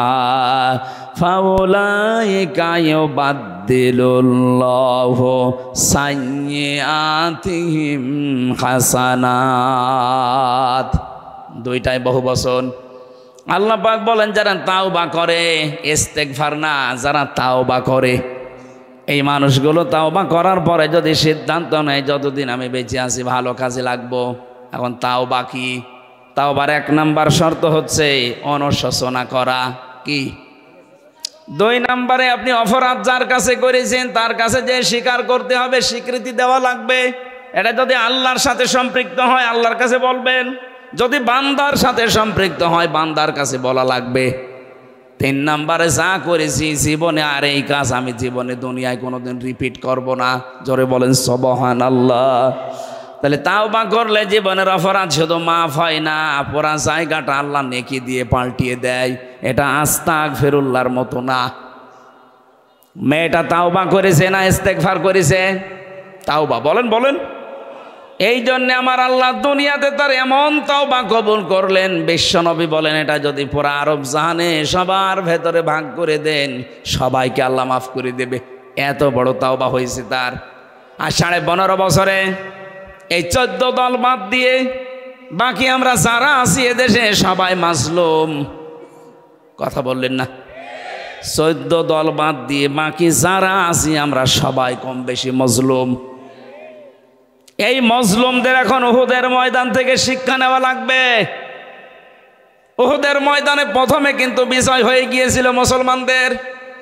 ফাউলাইকা ইউবাদদিলুল্লাহু সাইয়্যাতিহিম হাসানাত। দুইটাই বহুবচন। আল্লাহ পাক বলেন, যারা তাওবা করে, ইস্তেগফার না, যারা তাওবা করে, এই মানুষগুলো তাওবা করার পরে যদি সিদ্ধান্ত নেয় যতদিন আমি বেঁচে আছি ভালো কাজে লাগবো। এখন তাওবা কি? তাওবার ১ নাম্বার শর্ত হচ্ছে অনুশোচনা করা। কি? ২ নাম্বারে আপনি অপরাধ যার কাছে করেছেন তার কাছে যে স্বীকার করতে হবে, স্বীকৃতি দেওয়া লাগবে। এটা যদি আল্লাহর সাথে সম্পৃক্ত হয় আল্লাহর কাছে বলবেন, যদি বান্দার সাথে সম্পৃক্ত হয় বান্দার কাছে বলা লাগবে। ৩ নাম্বারে যা করেছি জীবনে আর এই কাজ আমি জীবনে দুনিয়ায় কোনোদিন রিপিট করব না। জোরে বলেন সুবহানাল্লাহ। তাহলে তাওবা করলে জীবনের অপরাধ শুধু মাফ হয় না, পুরা জায়গাটা আল্লাহ নেকি দিয়ে পাল্টিয়ে দেয়। এটা আস্তাগফিরুল্লাহর মতো না। মেয়েটা তাওবা করেছে না ইস্তেগফার করেছে? তাওবা। বলেন বলেন। এই জন্য আমার আল্লাহ দুনিয়াতে তার এমন তাওবা কবুল করলেন, বিশ্বনবী বলেন এটা যদি পুরা আরব জাহানে সবার ভেতরে ভাগ করে দেন সবাইকে আল্লাহ মাফ করে দেবে। এত বড় তাওবা হয়েছে তার। আর 15.5 বছরে এই 14 দল বাদ দিয়ে বাকি আমরা যারা আছি এদেশে সবাই মাজলুম। কথা বললেন না? 14 দল বাদ দিয়ে বাকি যারা আছি আমরা সবাই কম বেশি মজলুম। এই মজলুমদের এখন উহুদের ময়দান থেকে শিক্ষা নেওয়া লাগবে। উহুদের ময়দানে প্রথমে কিন্তু বিজয় হয়ে গিয়েছিল মুসলমানদের,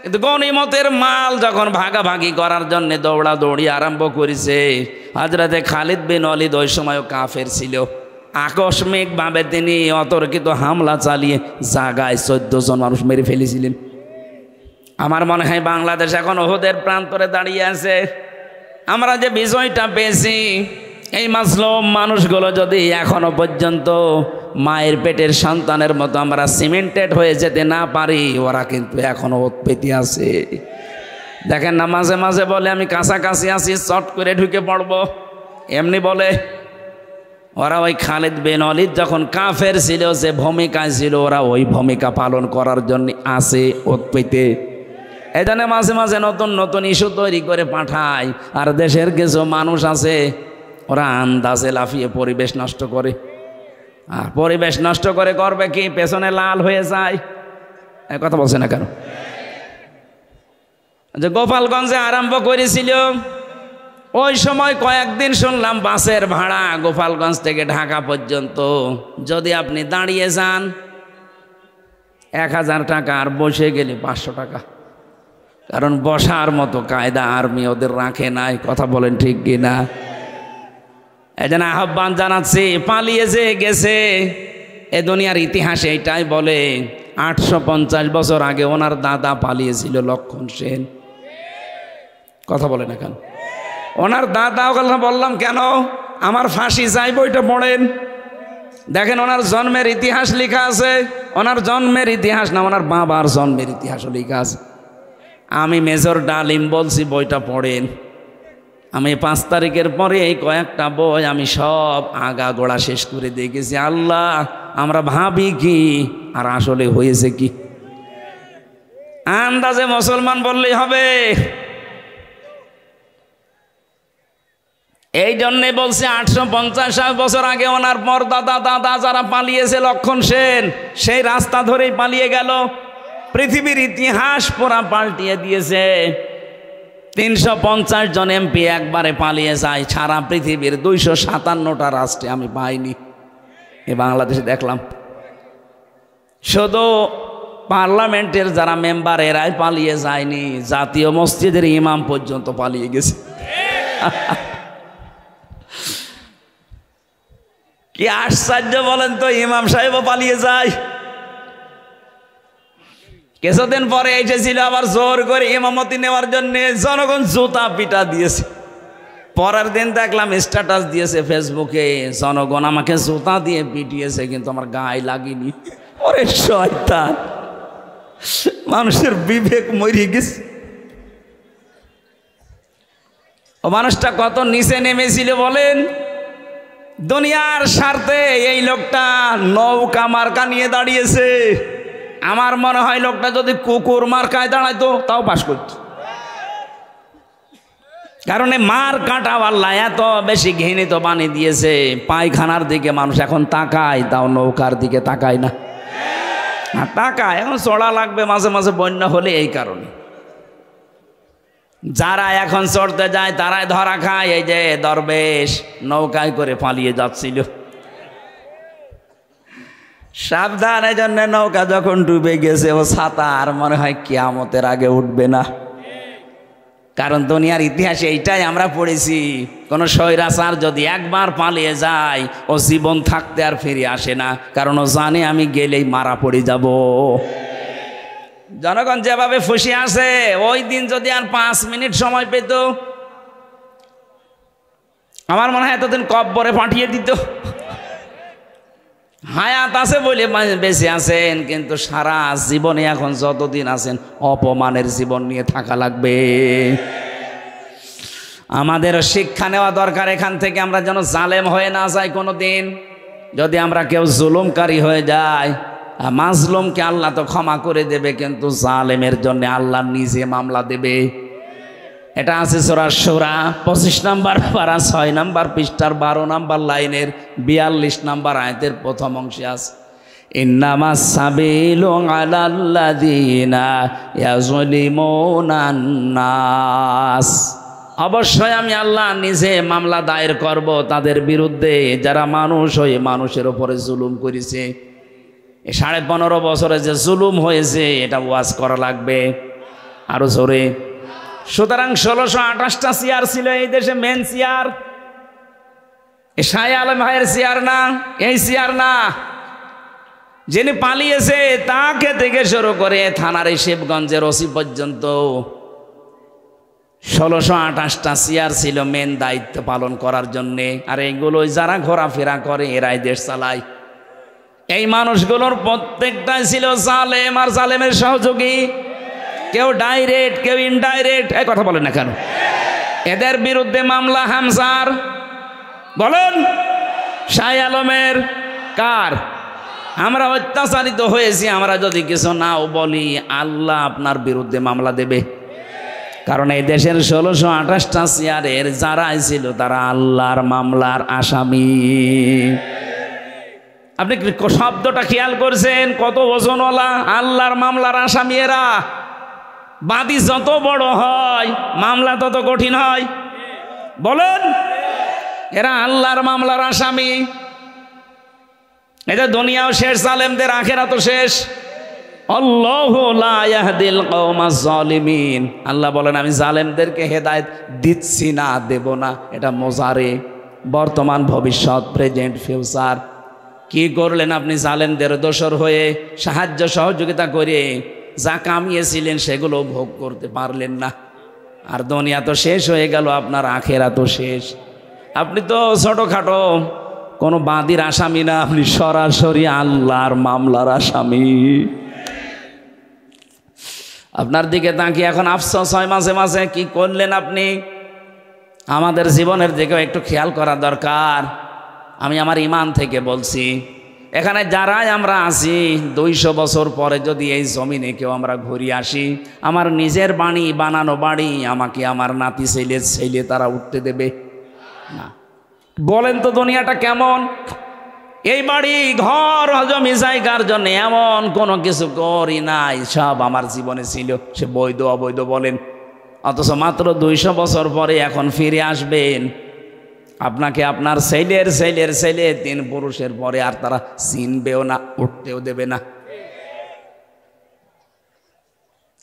কিন্তু গনিমতের মাল যখন ভাগাভাগি করার জন্য দৌড়াদৌড়ি আরম্ভ করেছে, হযরতে খালিদ বিন ওয়ালিদ ওই সময়ও কাফের ছিল। আকস্মিকভাবে তিনি অতর্কিত হামলা চালিয়ে জাগায় 14 জন মানুষ মেরে ফেলেছিলেন। আমার মনে হয় বাংলাদেশ এখন উহুদের প্রান্তরে দাঁড়িয়ে আছে। আমরা যে বিজয়টা পেয়েছি, এই মাজলুম মানুষগুলো যদি এখনো পর্যন্ত মায়ের পেটের সন্তানের মতো আমরা সিমেন্টেড হয়ে যেতে না পারি, ওরা কিন্তু এখনো উৎপেতে আছে। দেখেন না, মাঝে মাঝে বলে আমি কাছাকাছি আছি, চট করে ঢুকে পড়বো, এমনি বলে। ওরা ওই খালিদ বিন ওয়ালিদ যখন কাফের ছিল, যে ভূমিকায় ছিল, ওরা ওই ভূমিকা পালন করার জন্য আছে উৎপেতে। এই জন্য মাঝে মাঝে নতুন নতুন ইস্যু তৈরি করে পাঠায়। আর দেশের কিছু মানুষ আছে ওরা আন্দাজে লাফিয়ে পরিবেশ নষ্ট করে। আর পরিবেশ নষ্ট করে করবে কি? পেছনে লাল হয়ে যায়। কথা বলছে না কেন? যে গোপালগঞ্জে আরম্ভ করেছিল, ওই সময় কয়েকদিন শুনলাম বাসের ভাড়া গোপালগঞ্জ থেকে ঢাকা পর্যন্ত যদি আপনি দাঁড়িয়ে যান 1000 টাকা, আর বসে গেলে 500 টাকা। কারণ বসার মতো কায়দা আর্মি ওদের রাখে নাই। কথা বলেন ঠিক কিনা? এই জন্য আহ্বান জানাচ্ছি, পালিয়ে যে গেছে এ দুনিয়ার ইতিহাসে এটাই বলে 850 বছর আগে ওনার দাদা পালিয়েছিল, লক্ষণ সেন। কথা বলে না কেন? ওনার দাদা কথা বললাম কেন? আমার ফাঁসি চাই বইটা পড়েন, দেখেন ওনার জন্মের ইতিহাস লেখা আছে। ওনার জন্মের ইতিহাস না, ওনার বাবার জন্মের ইতিহাসও লেখা আছে। আমি মেজর ডালিম বলছি, বইটা পড়েন। আমি 5 তারিখের পরে এই কয়েকটা বই আমি সব আগা গোড়া শেষ করে দেখেছি। আল্লাহ, আমরা ভাবি কি আর আসলে হয়েছে কি? আন্দাজে মুসলমান বললেই হবে। এই জন্যে বলছে 850 বছর আগে ওনার পরদাদা দাদা যারা পালিয়েছে, লক্ষণ সেন, সেই রাস্তা ধরেই পালিয়ে গেল। পৃথিবীর ইতিহাস পুরা পাল্টিয়ে দিয়েছে। 350 জন এমপি একবারে পালিয়ে যায় সারা পৃথিবীর 257টা রাষ্ট্রে। আমি পাইনি, এ বাংলাদেশে দেখলাম। শুধু পার্লামেন্টের যারা মেম্বার এরাই পালিয়ে যায়নি, জাতীয় মসজিদের ইমাম পর্যন্ত পালিয়ে গেছে। কি আশ্চর্য বলেন তো, ইমাম সাহেবও পালিয়ে যায়। কিছুদিন পরে এসেছিল আবার জোর করে ইমামতি নেওয়ার জন্য, জনগণ জুতা পিটা দিয়েছে। পরের দিন দেখলাম স্ট্যাটাস দিয়েছে ফেসবুকে, জনগণ আমাকে জুতা দিয়ে পিটিয়েছে কিন্তু আমার গায়ে লাগেনি। ওরে শয়তান, মানুষের বিবেক মরে গেছে। ও মানুষটা কত নিচে নেমেছিল বলেন। দুনিয়ার স্বার্থে এই লোকটা নৌকা মার্কা নিয়ে দাঁড়িয়েছে। আমার মনে হয় লোকটা যদি কুকুর মার্কায় দাঁড়াইতো তাও পাস করত। কারণ মার কাটা আল্লাহ এত বেশি ঘৃণিত বানিয়ে দিয়েছে, পায়খানার দিকে মানুষ এখন তাকায়, তাও নৌকার দিকে তাকায় না। তাকায়, এখন চড়া লাগবে মাঝে মাঝে বন্যা হলে। এই কারণে যারা এখন চড়তে যায় তারাই ধরা খায়। এই যে দরবেশ নৌকায় করে পালিয়ে যাচ্ছিল, সাবধান। এই জন্য নৌকা যখন ডুবে গেছে, ও ছাতা আর মনে হয় কিয়ামতের আগে উঠবে না। কারণ দুনিয়ার ইতিহাসে এইটাই আমরা পড়েছি, কোন স্বৈরাচার যদি একবার পালিয়ে যায়, ও জীবন থাকতে আর ফিরে আসে না। কারণ ও জানে আমি গেলেই মারা পড়ে যাব। জনগণ যেভাবে ফুসে আসে, ওই দিন যদি আর 5 মিনিট সময় পেত, আমার মনে হয় এতদিন কব্বরে পাঠিয়ে দিত। হায়াত আছে বলে বেঁচে আছেন, কিন্তু সারা জীবনে এখন যতদিন আছেন অপমানের জীবন নিয়ে থাকা লাগবে। আমাদের শিক্ষা নেওয়া দরকার এখান থেকে, আমরা যেন জালেম হয়ে না যাই কোনো দিন। যদি আমরা কেউ জুলুমকারী হয়ে যায়, মাজলুমকে আল্লাহ তো ক্ষমা করে দেবে, কিন্তু জালেমের জন্য আল্লাহ নিজে মামলা দেবে। এটা আছে সূরা শুরা 25 নম্বর পারা 6 নম্বর পৃষ্ঠার 12 নম্বর লাইনের 42 নম্বর আয়াতের প্রথম অংশে আছে, ইন্নামাস সাবিলু আলাল্লাযিনা ইয়াযলিমুনান নাস। অবশ্যই আমি আল্লাহ নিজে মামলা দায়ের করব তাদের বিরুদ্ধে যারা মানুষ হয়ে মানুষের উপরে জুলুম করেছে। 15.5 বছরে যে জুলুম হয়েছে এটা ওয়াজ করা লাগবে আরো জোরে। সুতরাং 1628টা চেয়ার ছিল এই দেশে, মেন চেয়ার। শাহ আলম ভাইয়ের চেয়ার না, এই চেয়ার না। যিনি পালিয়েছে তাকে থেকে শুরু করে থানার শিবগঞ্জের ওসি পর্যন্ত 1628টা চেয়ার ছিল মেন দায়িত্ব পালন করার জন্যে। আর এইগুলোই যারা ঘোরাফেরা করে এরাই দেশ চালায়। এই মানুষগুলোর প্রত্যেকটাই ছিল জালেম আর জালেমের সহযোগী, কেউ ডাইরেক্ট কেউ ইনডাইরেক্ট। এই কথা বলেন না কেন? এদের বিরুদ্ধে মামলা হামজার, বলেন শাহ আলমের, কার? আমরা অত্যাচারিত হয়েছি, আমরা যদি কিছু নাও বলি আল্লাহ আপনার বিরুদ্ধে মামলা দেবে। কারণ এই দেশের 1628টা চেয়ারের যারাই ছিল তারা আল্লাহর মামলার আসামি। আপনি শব্দটা খেয়াল করছেন? কত ওজনওয়ালা, আল্লাহর মামলার আসামি এরা। বাদী যত বড় হয় মামলা তত কঠিন হয়, বলেন। এরা আল্লাহর মামলার আসামি। এটা দুনিয়াও শেষ, জালেমদের আখিরাতও শেষ। আল্লাহু লা ইয়াহদিল কওমাজ জালিমিন। আল্লাহ বলেন আমি জালেমদেরকে হেদায়েত দিচ্ছি না, দেব না। এটা মোজারে, বর্তমান ভবিষ্যৎ, প্রেজেন্ট ফিউচার। কি করলেন আপনি জালেমদের দোসর হয়ে সাহায্য সহযোগিতা করে যা কামিয়েছিলেন সেগুলো ভোগ করতে পারলেন না। আর দুনিয়া তো শেষ হয়ে গেল, আপনার আখেরাত তো শেষ। আপনি তো ছোটখাটো কোনো বাদীর আসামি না, আপনি সরাসরি আল্লাহর মামলার আসামি। আপনার দিকে তাকিয়ে এখন আফসোস হয় মাঝে মাঝে, কি করলেন আপনি। আমাদের জীবনের দিকেও একটু খেয়াল করা দরকার। আমি আমার ইমান থেকে বলছি, এখানে যারাই আমরা আছি 200 বছর পরে যদি এই জমিনে কেউ আমরা ঘুরে আসি, আমার নিজের বাড়ি বানানো বাড়ি আমাকে আমার নাতি ছেলে তারা উঠতে দেবে না। বলেন তো দুনিয়াটা কেমন। এই বাড়ি ঘর জমি জায়গার জন্য এমন কোনো কিছু করি নাই, সব আমার জীবনে ছিল, সে বৈধ অবৈধ বলেন। অথচ মাত্র 200 বছর পরে এখন ফিরে আসবেন, আপনাকে আপনার ছেলের 3 পুরুষের পরে আর তারা চিনবেও না, উঠতেও দেবে না।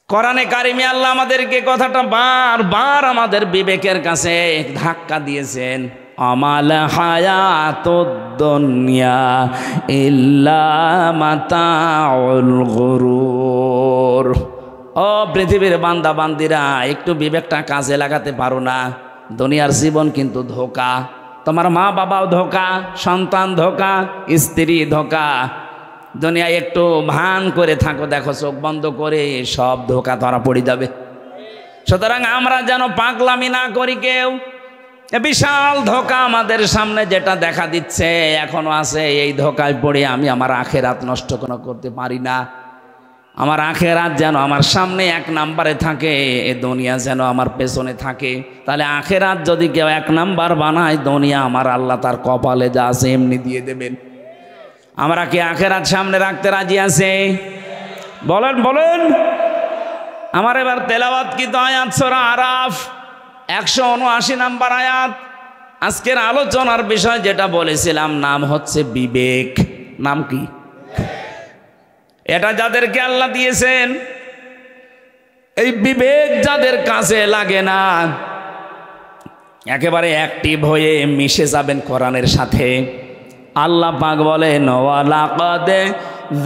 কোরআনে কারিমে আল্লাহ আমাদেরকে কথাটা বারবার আমাদের বিবেকের কাছে ধাক্কা দিয়েছেন। আমাল হায়াতুদ দুনিয়া ইল্লা মাতাউল গুরুর। ও পৃথিবীর বান্দা বান্দিরা, একটু বিবেকটা কাজে লাগাতে পারো না? দুনিয়ার জীবন কিন্তু ধোঁকা। তোমার মা বাবাও ধোঁকা, সন্তান ধোঁকা, স্ত্রী ধোঁকা। দুনিয়া একটু ভান করে থাকো, দেখো চোখ বন্ধ করে সব ধোঁকা ধরা পড়ে যাবে। সুতরাং আমরা যেন পাগলামি না করি কেউ। বিশাল ধোঁকা আমাদের সামনে যেটা দেখা দিচ্ছে এখনো আছে, এই ধোঁকায় পড়ে আমি আমার আখেরাত নষ্ট করতে পারি না। আমার আখেরাত যেন আমার সামনে 1 নম্বরে থাকে, এ দুনিয়া যেন আমার পেছনে থাকে। তাহলে আখেরাত যদি কেউ 1 নম্বর বানায়, দুনিয়া আমার আল্লাহ তার কপালে যা আছে এমনি দিয়ে দেবেন। আমরা কি আখেরাত সামনে রাখতে রাজি আছে? বলেন বলেন। আমার এবার তেলাওয়াত কি আয়াত সূরা আরাফ 179 নম্বর আয়াত। আজকের আলোচনার বিষয় যেটা বলেছিলাম, নাম হচ্ছে বিবেক। নাম কি? এটা যাদেরকে আল্লাহ দিয়েছেন, এই বিবেক যাদের কাছে লাগে না, একেবারে অ্যাক্টিভ হয়ে মিশে যাবেন কোরআনের সাথে। আল্লাহ পাক বলেন, ওয়ালাকাদ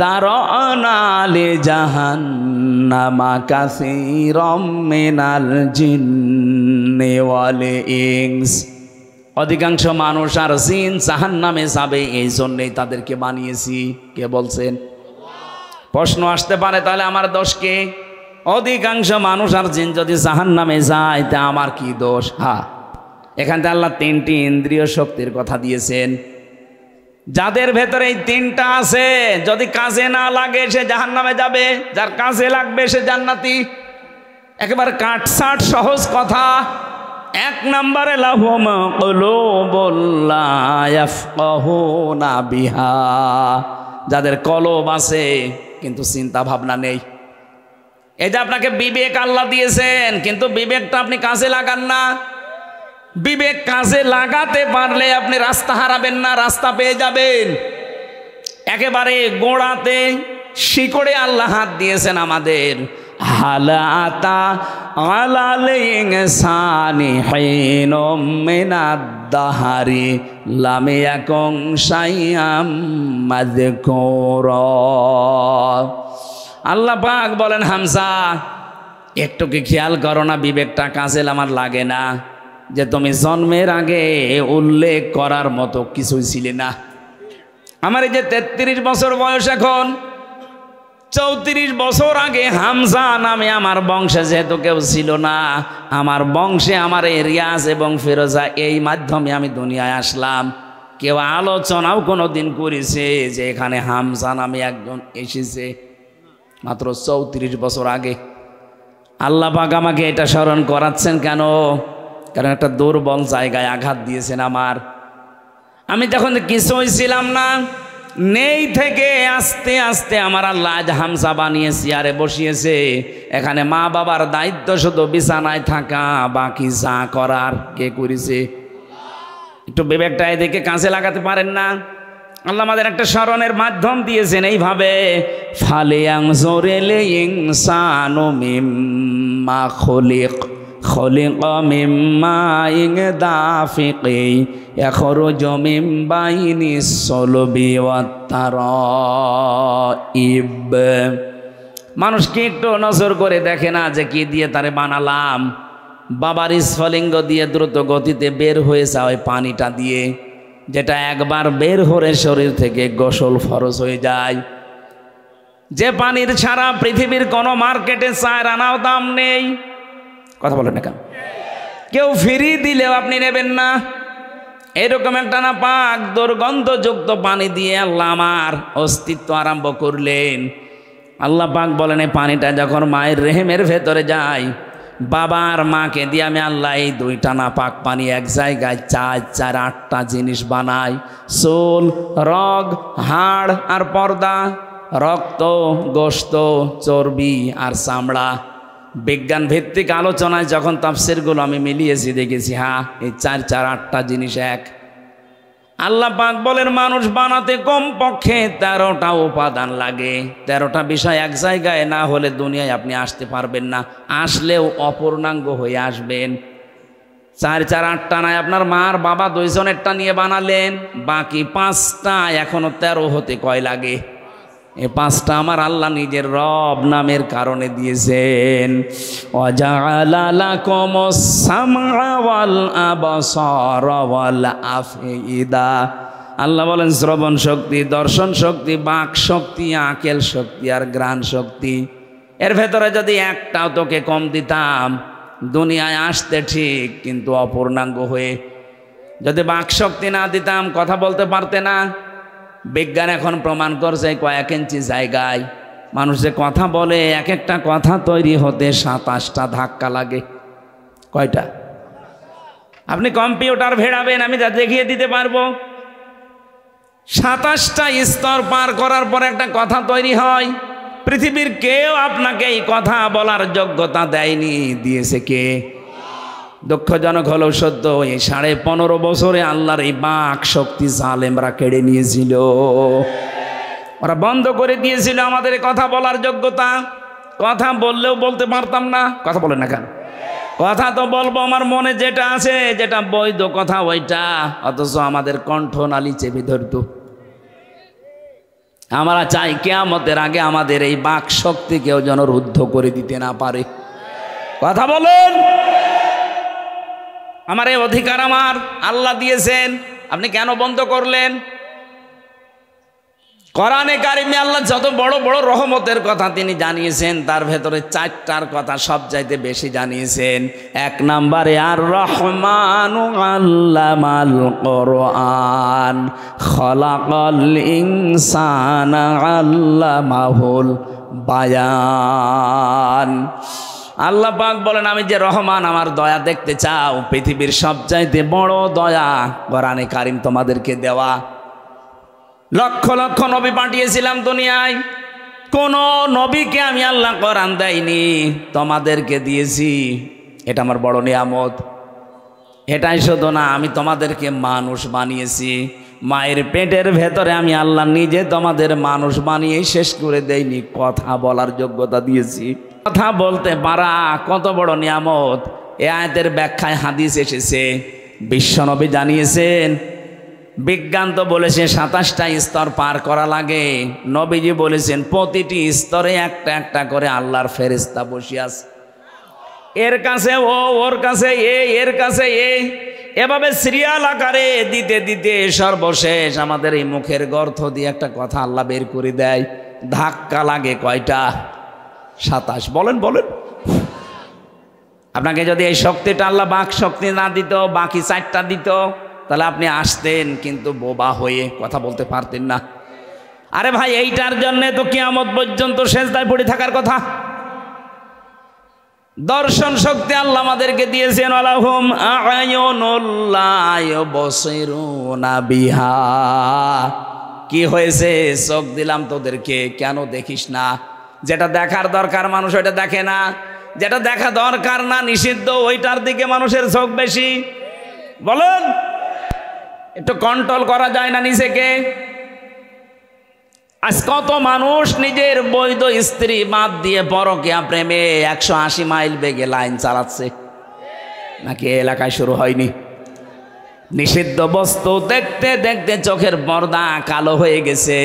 যারানা লিজাহান্নামা কাসীরাম মিনাল জিন্নি ওয়াল ইনস। অধিকাংশ মানুষ আর জিন জাহান্নামে যাবে, এই জন্যই তাদেরকে বানিয়েছি। কে বলছেন? প্রশ্ন আসতে পারে, তাহলে আমার দোষ কি? অধিকাংশ মানুষ আর জিন যদি জাহান্নামে যায়, তা আমার কি দোষ? হ্যাঁ, এখান থেকে আল্লাহ 3টি ইন্দ্রিয় শক্তির কথা দিয়েছেন। যাদের ভেতরে এই 3টা আছে, যদি কাজে না লাগে সে জাহান্নামে যাবে, যার কাজে লাগবে সে জান্নাতি। একেবারে কাটছাট সহজ কথা। 1 নম্বরে লাহুম কুলুবুল লা ইয়াফকাহুনা বিহা, যাদের কলব আছে কিন্তু চিন্তা ভাবনা নেই। এই যে আপনাকে বিবেক আল্লাহ দিয়েছেন, কিন্তু বিবেকটা আপনি কাজে লাগান না। বিবেক কাজে লাগাতে পারলে আপনি রাস্তা হারাবেন না, রাস্তা পেয়ে যাবেন। একেবারে গোড়াতে শিকড়ে আল্লাহ হাত দিয়েছেন আমাদের। হালাতা আলাল ইনসানি হিনুম মিনাদ দাহারি লাম ইয়াকুন শাইআম মাযকুরা। আল্লাহ পাক বলেন, হামজা একটু কি খেয়াল করো না, বিবেকটা কাজে আমার লাগে না যে তুমি জন্মের আগে উল্লেখ করার মতো কিছুই ছিলে না। আমার এই যে 33 বছর বয়স, এখন 34 বছর আগে হামজা নামে আমার বংশে যেহেতু কেউ ছিল না, আমার বংশে আমার এই রিয়াজ এবং ফিরোজা, এই মাধ্যমে আমি দুনিয়ায় আসলাম। কেউ আলোচনাও কোনো দিন করেছে যে এখানে হামজা নামে একজন এসেছে? মাত্র 34 বছর আগে। আল্লাহ পাক আমাকে এটা স্মরণ করাচ্ছেন কেন? কারণ একটা দুর্বল জায়গায় আঘাত দিয়েছেন আমার। আমি তখন কিছুই ছিলাম না, নেই থেকে আস্তে আস্তে আমার আল্লাহ আজ হামজা বানিয়ে চেয়ারে বসিয়েছে। এখানে মা বাবার দায়িত্ব শুধু বিছানায় থাকা, বাকি যা করার কে করেছে? একটু বিবেকটা এদিকে কাজে লাগাতে পারেন না? আল্লাহ আমাদের একটা স্মরণের মাধ্যম দিয়েছেন এইভাবে, ফালিয়ানজুরিল ইনসানু মিম্মা খুলিক খলিকা মিন মাইন দাফিকি ইয়াখরুজু মিন বাইনিস সলবি ওয়াত তারাইব। মানুষ কি একটু নজর করে দেখে না যে কি দিয়ে তারে বানালাম? বাবার স্ফলিঙ্গ দিয়ে দ্রুত গতিতে বের হয়ে যাওয়া পানিটা দিয়ে, যেটা একবার বের হয়ে শরীর থেকে গোসল ফরজ হয়ে যায়, যে পানির ছাড়া পৃথিবীর কোনো মার্কেটে 4 আনাও দাম নেই। কথা বলেন না কেন? কেউ ফ্রি দিলেও আপনি নেবেন না। এরকম একটা না পাক দুর্গন্ধযুক্ত পানি দিয়ে আল্লাহ আমার অস্তিত্ব আরম্ভ করলেন। আল্লাহ পাক বলেন এই পানিটা যখন মায়ের রেহেমের ভেতরে যায়, বাবার মাকে দিয়ে আমি আল্লাহ এই 2টা না পাক পানি এক জায়গায় 4 8টা জিনিস বানাই। চুল, রগ, হাড় আর পর্দা, রক্ত, গোশত, চর্বি আর চামড়া। বিজ্ঞান ভিত্তিক আলোচনায় যখন তাফসীরগুলো আমি মিলিয়েছি দেখেছি হ্যাঁ এই 4 8টা জিনিস এক। আল্লাহ পাক বলেন মানুষ বানাতে কমপক্ষে 13টা উপাদান লাগে। 13টা বিষয় এক জায়গায় না হলে দুনিয়ায় আপনি আসতে পারবেন না, আসলেও অপূর্ণাঙ্গ হয়ে আসবেন। 4 4 8টা নয়, আপনার মার বাবা 2 জনেরটা নিয়ে বানালেন, বাকি 5টা এখনো 13 হতে কয় লাগে? এই 5টা আমার আল্লাহ নিজের রব নামের কারণে দিয়েছেন। ওয়াজআলা লাকুমুস সামআ ওয়াল আবসারা ওয়াল আফইদা। আল্লাহ বলেন শ্রবণ শক্তি, দর্শন শক্তি, বাক শক্তি, আকেল শক্তি আর ঘ্রাণ শক্তি। এর ভেতরে যদি একটাও তোকে কম দিতাম দুনিয়ায় আসতে ঠিক, কিন্তু অপূর্ণাঙ্গ হয়ে। যদি বাক শক্তি না দিতাম কথা বলতে পারতে না। বিজ্ঞান এখন প্রমাণ করছে কয়েক ইঞ্চি জায়গায় মানুষ যে কথা বলে, এক একটা কথা তৈরি হতে 27টা ধাক্কা লাগে। কয়টা? আপনি কম্পিউটার ভেড়াবেন, আমি যা দেখিয়ে দিতে পারবো। 27টা স্তর পার করার পর একটা কথা তৈরি হয়। পৃথিবীর কেউ আপনাকে এই কথা বলার যোগ্যতা দেয়নি। দিয়েছে কে? দুঃখজনক হলেও সত্য, এই 15.5 বছরে আল্লাহর এই বাক শক্তি জালেমরা কেড়ে নিয়েছিল। ওরা বন্ধ করে দিয়েছিল আমাদের কথা বলার যোগ্যতা। কথা বললেও বলতে পারতাম না। কথা বলেন না কেন? কথা তো বলবো আমার মনে যেটা আছে, যেটা বৈধ কথা ওইটা, অথচ আমাদের কণ্ঠনালী চেপে ধরত। আমরা চাই কিয়ামতের আগে আমাদের এই বাক শক্তি কেউ যেন রুদ্ধ করে দিতে না পারে। কথা বলেন। আমার এই অধিকার আমার আল্লাহ দিয়েছেন, আপনি কেন বন্ধ করলেন? কোরআনে কারিমে আল্লাহ যত বড় বড় রহমতের কথা তিনি জানিয়েছেন, তার ভেতরে 4টার কথা সবচাইতে বেশি জানিয়েছেন। 1 নম্বরে আর রহমানু আল্লামাল কোরআন খলাকাল ইনসানা আল্লামাহুল বায়ান। আল্লাহ পাক বলেন আমি যে রহমান, আমার দয়া দেখতে চাও, পৃথিবীর সবচাইতে বড় দয়া কোরআনে কারিম তোমাদেরকে দেওয়া। লক্ষ লক্ষ নবী পাঠিয়েছিলাম দুনিয়ায়, কোন নবীকে আমি আল্লাহ কোরআন দেয়নি, তোমাদেরকে দিয়েছি। এটা আমার বড় নিয়ামত। এটাই শুধু না, আমি তোমাদেরকে মানুষ বানিয়েছি। মায়ের পেটের ভেতরে আমি আল্লাহ নিজে তোমাদের মানুষ বানিয়ে শেষ করে দেইনি, কথা বলার যোগ্যতা দিয়েছি। কথা বলতে পারা কত বড় নিয়ামত। এ আয়াতের ব্যাখ্যায় হাদিস এসেছে, বিশ্বনবী জানিয়েছেন। বিজ্ঞান তো বলেছে 27টা স্তর পার করা লাগে, নবীজি বলেছেন প্রতিটি স্তরে একটা একটা করে আল্লাহর ফেরেশতা বসে আছে। এর কাছে ও, ওর কাছে এ, এর কাছে এ, এভাবে সিরিয়াল আকারে দিতে দিতে সর্বশেষ আমাদের এই মুখের গর্ত দিয়ে একটা কথা আল্লাহ বের করে দেয়। ধাক্কা লাগে কয়টা? 27। বলেন বলেন। আপনাকে যদি এই শক্তিটা আল্লাহ বাক শক্তি না দিত, বাকি 4টা দিত, তাহলে আপনি আসতেন কিন্তু বোবা হয়ে, কথা বলতে পারতেন না। আরে ভাই, এইটার জন্য তো কিয়ামত পর্যন্ত সেজদায় পড়ে থাকার কথা। দর্শন শক্তি আল্লাহ আমাদেরকে দিয়েছেন, আলাহুম আ'য়ুনুল লা ইউবসিরুনা বিহা। কি হয়েছে? চোখ দিলাম তোদেরকে, কেন দেখিস না? যেটা দেখার দরকার মানুষ ওইটা দেখে না, যেটা দেখা দরকার না, নিষিদ্ধ, ওইটার দিকে মানুষের চোখ বেশি। বলেন, একটু কন্ট্রোল করা যায় না নিজেকে? আজ কত মানুষ নিজের বৈধ স্ত্রী বাদ দিয়ে পরকীয়া প্রেমে 180 মাইল বেগে লাইন চালাচ্ছে। নাকি এলাকায় শুরু হয়নি? নিষিদ্ধ বস্তু দেখতে দেখতে চোখের পর্দা কালো হয়ে গেছে।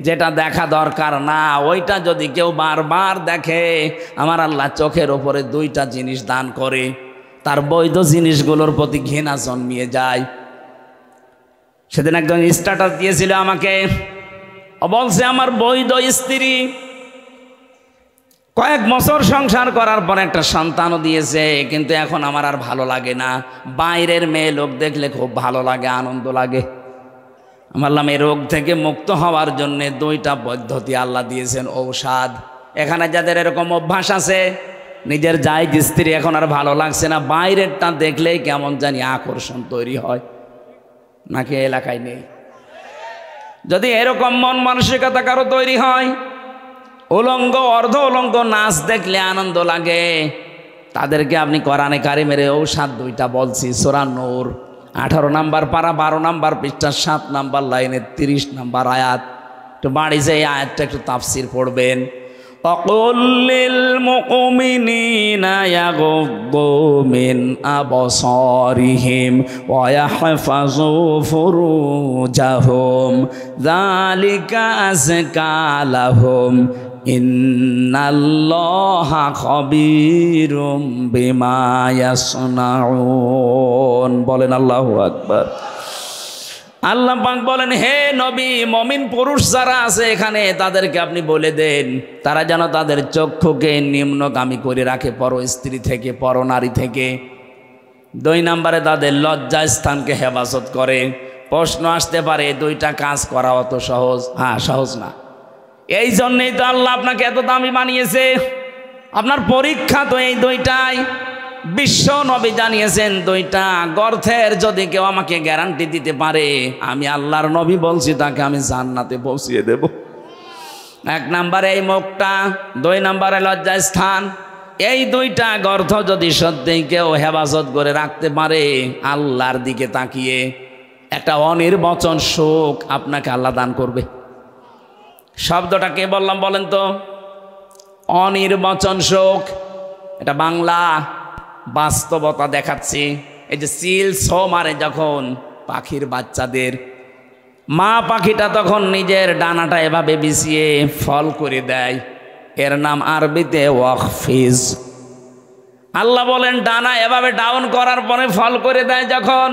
যেটা দেখা দরকার না ওইটা যদি কেউ বারবার দেখে, আমার আল্লাহ চোখের ওপরে দুইটা জিনিস দান করে, তার বৈধ জিনিসগুলোর প্রতি ঘৃণা জন্মিয়ে যায়। সেদিন একজন স্ট্যাটাস দিয়েছিল আমাকে, বলছে আমার বৈধ স্ত্রী কয়েক বছর সংসার করার পর একটা সন্তানও দিয়েছে, কিন্তু এখন আমার আর ভালো লাগে না, বাইরের মেয়ে লোক দেখলে খুব ভালো লাগে, আনন্দ লাগে। আমার বললাম এই রোগ থেকে মুক্ত হওয়ার জন্য দুইটা পদ্ধতি আল্লাহ দিয়েছেন, ঔষধ। এখানে যাদের এরকম অভ্যাস আছে, নিজের জায়েজ স্ত্রী এখন আর ভালো লাগছে না, বাইরেরটা দেখলেই কেমন জানি আকর্ষণ তৈরি হয়, নাকি এলাকায় নেই? যদি এরকম মন মানসিকতা কারো তৈরি হয়, উলঙ্গ অর্ধ উলঙ্গ নাচ দেখলে আনন্দ লাগে, তাদেরকে আপনি কোরআনে কারিমের ঔষধ দুইটা বলছি, সূরা নূর 18 নম্বর পারা 12 নম্বর পৃষ্ঠা 7 নম্বর লাইনের 30 নম্বর আয়াত। একটু বাড়ি যে আয়াতটা একটু তাফসির পড়বেন। وَقُلْ لِلْمُؤْمِنِينَ يَغُضُّوا مِنْ أَبْصَارِهِمْ وَيَحْفَظُوا فُرُوجَهُمْ ذَلِكَ أَزْكَى لَهُمْ ইন্নাল্লাহা খবীরুম বিমা ইয়াসনাউন। বলেন আল্লাহু আকবার। আল্লাহ পাক বলেন, হে নবী, মুমিন পুরুষ যারা আছে এখানে তাদেরকে আপনি বলে দেন, তারা যেন তাদের চক্ষুকে নিম্নগামী করে রাখে পর স্ত্রী থেকে, পর নারী থেকে। 2 নম্বরে তাদের লজ্জা স্থানকে হেফাজত করে। প্রশ্ন আসতে পারে দুইটা কাজ করা অত সহজ? হ্যাঁ, সহজ না। এই জন্যই তো আল্লাহ আপনাকে এত দামি বানিয়েছে। আপনার পরীক্ষা তো এই দুইটাই। বিশ্ব নবী জানিয়েছেন দুইটা গর্থের যদি কেউ আমাকে গ্যারান্টি দিতে পারে, আমি আল্লাহর নবী বলছি তাকে আমি জান্নাতে পৌঁছিয়ে দেব। 1 নম্বরে এই মুখটা, 2 নম্বরে লজ্জা স্থান। এই দুইটা গর্থ যদি সত্যিই কেউ হেফাজত করে রাখতে পারে, আল্লাহর দিকে তাকিয়ে একটা অনির্বচন সুখ আপনাকে আল্লাহ দান করবে। শব্দটা কে বললাম বলেন তো? অনির্বচন সুখ। এটা বাংলা, বাস্তবতা দেখাচ্ছি। এই যে সিল ছো মারে যখন পাখির বাচ্চাদের, মা পাখিটা তখন নিজের ডানাটা এভাবে বিছিয়ে ফল করে দেয়, এর নাম আরবিতে ওয়াকফিজ। আল্লাহ বলেন ডানা এভাবে ডাউন করার পরে ফল করে দেয়, যখন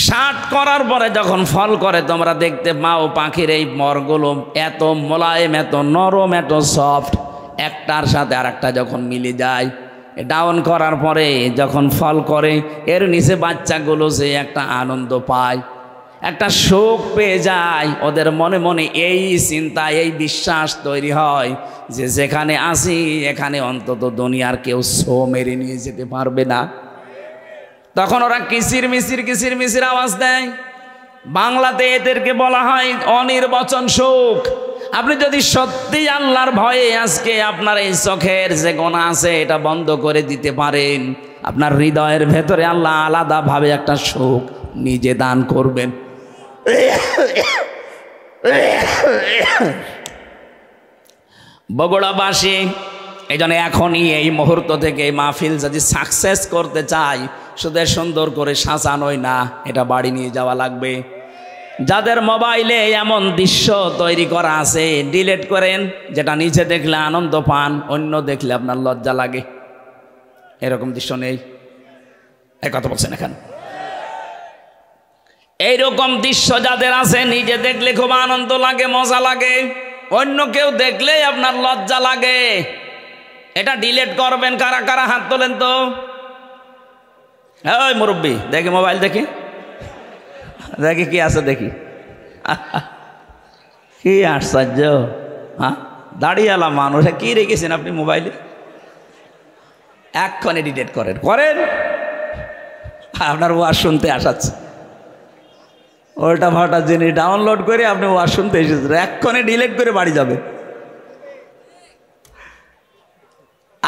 60 করার পরে যখন ফল করে, তোমরা দেখতে পাও পাখির এই মরগুলো এত মোলায়েম, এত নরম, এত সফট, একটার সাথে আর একটা যখন মিলে যায়, ডাউন করার পরে যখন ফল করে, এর নিচে বাচ্চাগুলো যে একটা আনন্দ পায়, একটা সুখ পেয়ে যায়, ওদের মনে মনে এই চিন্তা, এই বিশ্বাস তৈরি হয় যে যেখানে আসি এখানে অন্তত দুনিয়ার কেউ ছো মেরে নিয়ে যেতে পারবে না। তখন ওরা কিচির মিচির আওয়াজ দেয়। বাংলাতে এদেরকে বলা হয় অনির্বচন সুখ। আপনি যদি সত্যি আল্লাহর ভয়ে আজকে আপনার এই চোখের যে গোনা আছে এটা বন্ধ করে দিতে পারেন, আপনার হৃদয়ের ভেতরে আল্লাহ আলাদাভাবে একটা সুখ নিজে দান করবেন। বগুড়াবাসী এই জন্য এখনই এই মুহূর্ত থেকে এই মাহফিল যদি সাকসেস করতে চাই, শুধু সুন্দর করে সাজানোই না, এটা বাড়ি নিয়ে যাওয়া লাগবে। যাদের মোবাইলে এমন দৃশ্য তৈরি করা আছে, ডিলিট করেন। যেটা নিচে দেখলে আনন্দ পান, অন্য দেখলে আপনার লজ্জা লাগে। এরকম দৃশ্য নেই? এই কথা বলছেন এখানে? এইরকম দৃশ্য যাদের আছে, নিজে দেখলে খুব আনন্দ লাগে, মজা লাগে, অন্য কেউ দেখলেই আপনার লজ্জা লাগে। এটা ডিলিট করবেন। কারা কারা হাত তোলেন তো? ওই মুরব্বী, দেখি মোবাইল, দেখি দেখি কি আছে, দেখি। কি আশ্চর্য! হ্যাঁ, দাঁড়িয়েলা মানুষ, কি রেখেছেন আপনি মোবাইলে? এক্ষণে ডিলিট করেন। আপনার ওয়াজ শুনতে আসাচ্ছে, ওটা ভাটা জিনিস ডাউনলোড করে আপনি ওয়াজ শুনতে এসেছেন, এক্ষণে ডিলিট করে বাড়ি যাবে।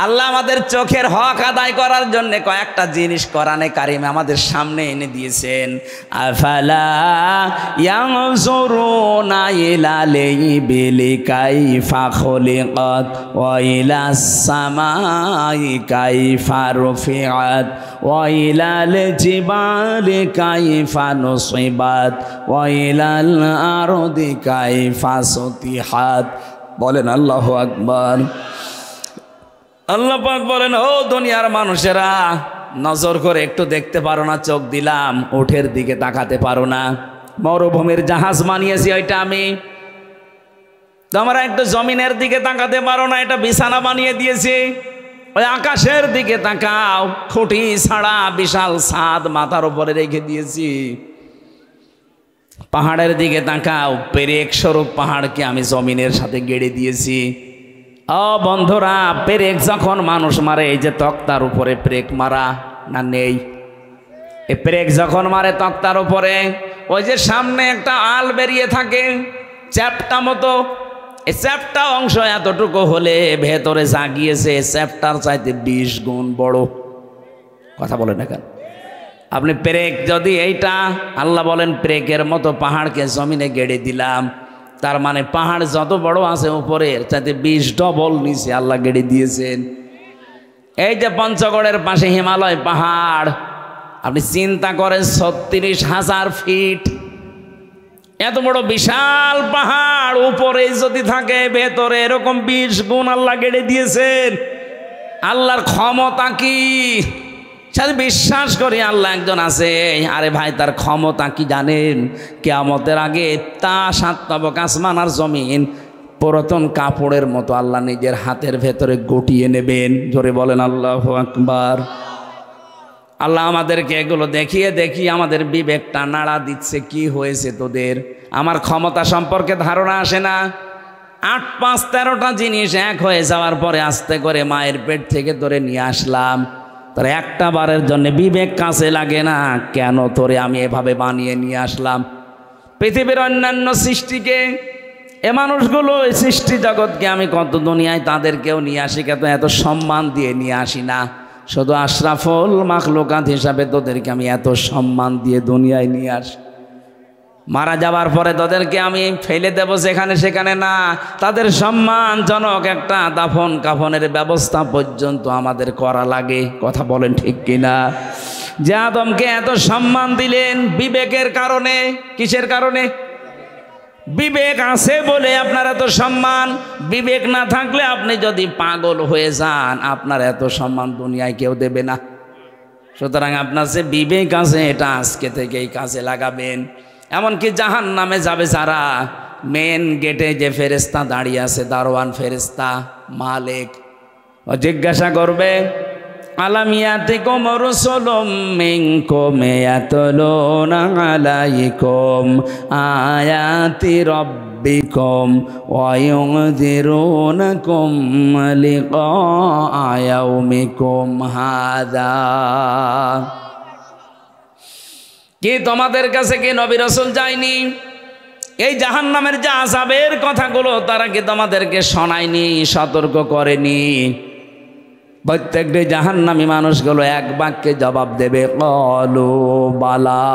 আল্লাহ আমাদের চোখের হক আদায় করার জন্য কয়েকটা জিনিস কোরআনে কারিমে আমাদের সামনে এনে দিয়েছেন। আফালা ইয়ানজুরুনা ইলাল ইবিলি কাইফা খুলিকাত ওয়া ইলাস সামাই কাইফা রুফিআত ওয়া ইলাল জিবালি কাইফা নুসিবাত ওয়া ইলাল আরদি কাইফা সুতিহাত। বলেন আল্লাহু আকবার। আল্লাহ পাক বলেন, ও দুনিয়ার মানুষেরা, নজর করে একটু দেখতে পারো না? চোখ দিলাম, উঠের দিকে তাকাতে পারো না? মরুভূমির জাহাজ বানিয়েছি ওইটা আমি। তোমরা একটু জমিনের দিকে তাকাতে পারো না? এটা বিছানা বানিয়ে দিয়েছি। ওই আকাশের দিকে তাকাও, খুঁটি ছাড়া বিশাল ছাদ মাথার উপরে রেখে দিয়েছি। পাহাড়ের দিকে তাকাও, পেরেক স্বরূপ পাহাড়কে আমি জমিনের সাথে গেড়ে দিয়েছি। ও বন্ধুরা, পেরেক যখন মানুষ মারে, এই যে তক্তার উপরে পেরেক মারা না নেই? এই পেরেক যখন মারে তক্তার উপরে, ওই যে সামনে একটা আল বেরিয়ে থাকে চ্যাপটা মতো, এই চ্যাপটা অংশ এতটুকু হলে ভেতরে জাগিয়েছে চ্যাপটার চাইতে 20 গুণ বড়। কথা বলেন না কেন? আপনি পেরেক যদি এইটা, আল্লাহ বলেন পেরেকের মতো পাহাড়কে জমিনে গেড়ে দিলাম, তার মানে পাহাড় যত বড় আছে উপরের চাইতে 20 ডবল নিচে আল্লাহ গেড়ে দিয়েছেন। এই যে পঞ্চগড়ের পাশে হিমালয় পাহাড়, আপনি চিন্তা করেন 36,000 ফিট, এত বড় বিশাল পাহাড় উপরে যদি থাকে, ভেতরে এরকম 20 গুণ আল্লাহ গেড়ে দিয়েছেন। আল্লাহর ক্ষমতা কি? সাথে বিশ্বাস করি আল্লাহ একজন আছে। আরে ভাই, তার ক্ষমতা কি জানেন? কিয়ামতের আগে তা 7 তবক আসমান আর জমিন পুরাতন কাপড়ের মতো আল্লাহ নিজের হাতের ভেতরে গটিয়ে নেবেন। জোরে বলেন আল্লাহু আকবার। আল্লাহ আমাদেরকে এগুলো দেখিয়ে দেখিয়ে আমাদের বিবেকটা নাড়া দিচ্ছে। কি হয়েছে তোদের? আমার ক্ষমতা সম্পর্কে ধারণা আসে না? 8, 5, 13টা জিনিস এক হয়ে যাওয়ার পরে আস্তে করে মায়ের পেট থেকে ধরে নিয়ে আসলাম। তার একটা বারের জন্য বিবেক কাছে লাগে না? কেন তোরে আমি এভাবে বানিয়ে নিয়ে আসলাম? পৃথিবীর অন্যান্য সৃষ্টিকে, এ মানুষগুলো, এই সৃষ্টি জগৎকে আমি কত দুনিয়ায় তাদেরকেও নিয়ে আসি, কত এত সম্মান দিয়ে নিয়ে আসি না। শুধু আশরাফুল মাখলুকাত হিসাবে তোদেরকে আমি এত সম্মান দিয়ে দুনিয়ায় নিয়ে আসি। মারা যাওয়ার পরে তোদেরকে আমি ফেলে দেব যেখানে সেখানে না, তাদের সম্মানজনক একটা দাফন কাফনের ব্যবস্থা পর্যন্ত আমাদের করা লাগে। কথা বলেন ঠিক কিনা? যে আদমকে এত সম্মান দিলেন বিবেকের কারণে। কিসের কারণে? বিবেক আছে বলে আপনার এত সম্মান। বিবেক না থাকলে আপনি যদি পাগল হয়ে যান, আপনার এত সম্মান দুনিয়ায় কেউ দেবে না। সুতরাং আপনার যে বিবেক আছে, এটা আজকে থেকেই কাজে লাগাবেন। এমনকি জাহান্নামে যাবে যারা, মেন গেটে যে ফেরেশতা দাঁড়িয়ে আছে, দারোয়ান ফেরেশতা মালিক, ও জিজ্ঞাসা করবে, আলাম ইয়াতিকুম রাসূলুম মিনকুম ইয়াতলুনা আলাইকুম আয়াতি রাব্বিকুম ওয়া ইউনযিরুনাকুম লিকা ইয়াউমিকুম হাযা। কি তোমাদের কাছে কি নবী রাসূল যায়নি? এই জাহান্নামের যে আযাবের কথাগুলো তারা কি তোমাদেরকে শোনায়নি, সতর্ক করেনি? প্রত্যেকটি জাহান্নামী মানুষগুলো এক বাক্যে জবাব দেবে, ক্বালু বালা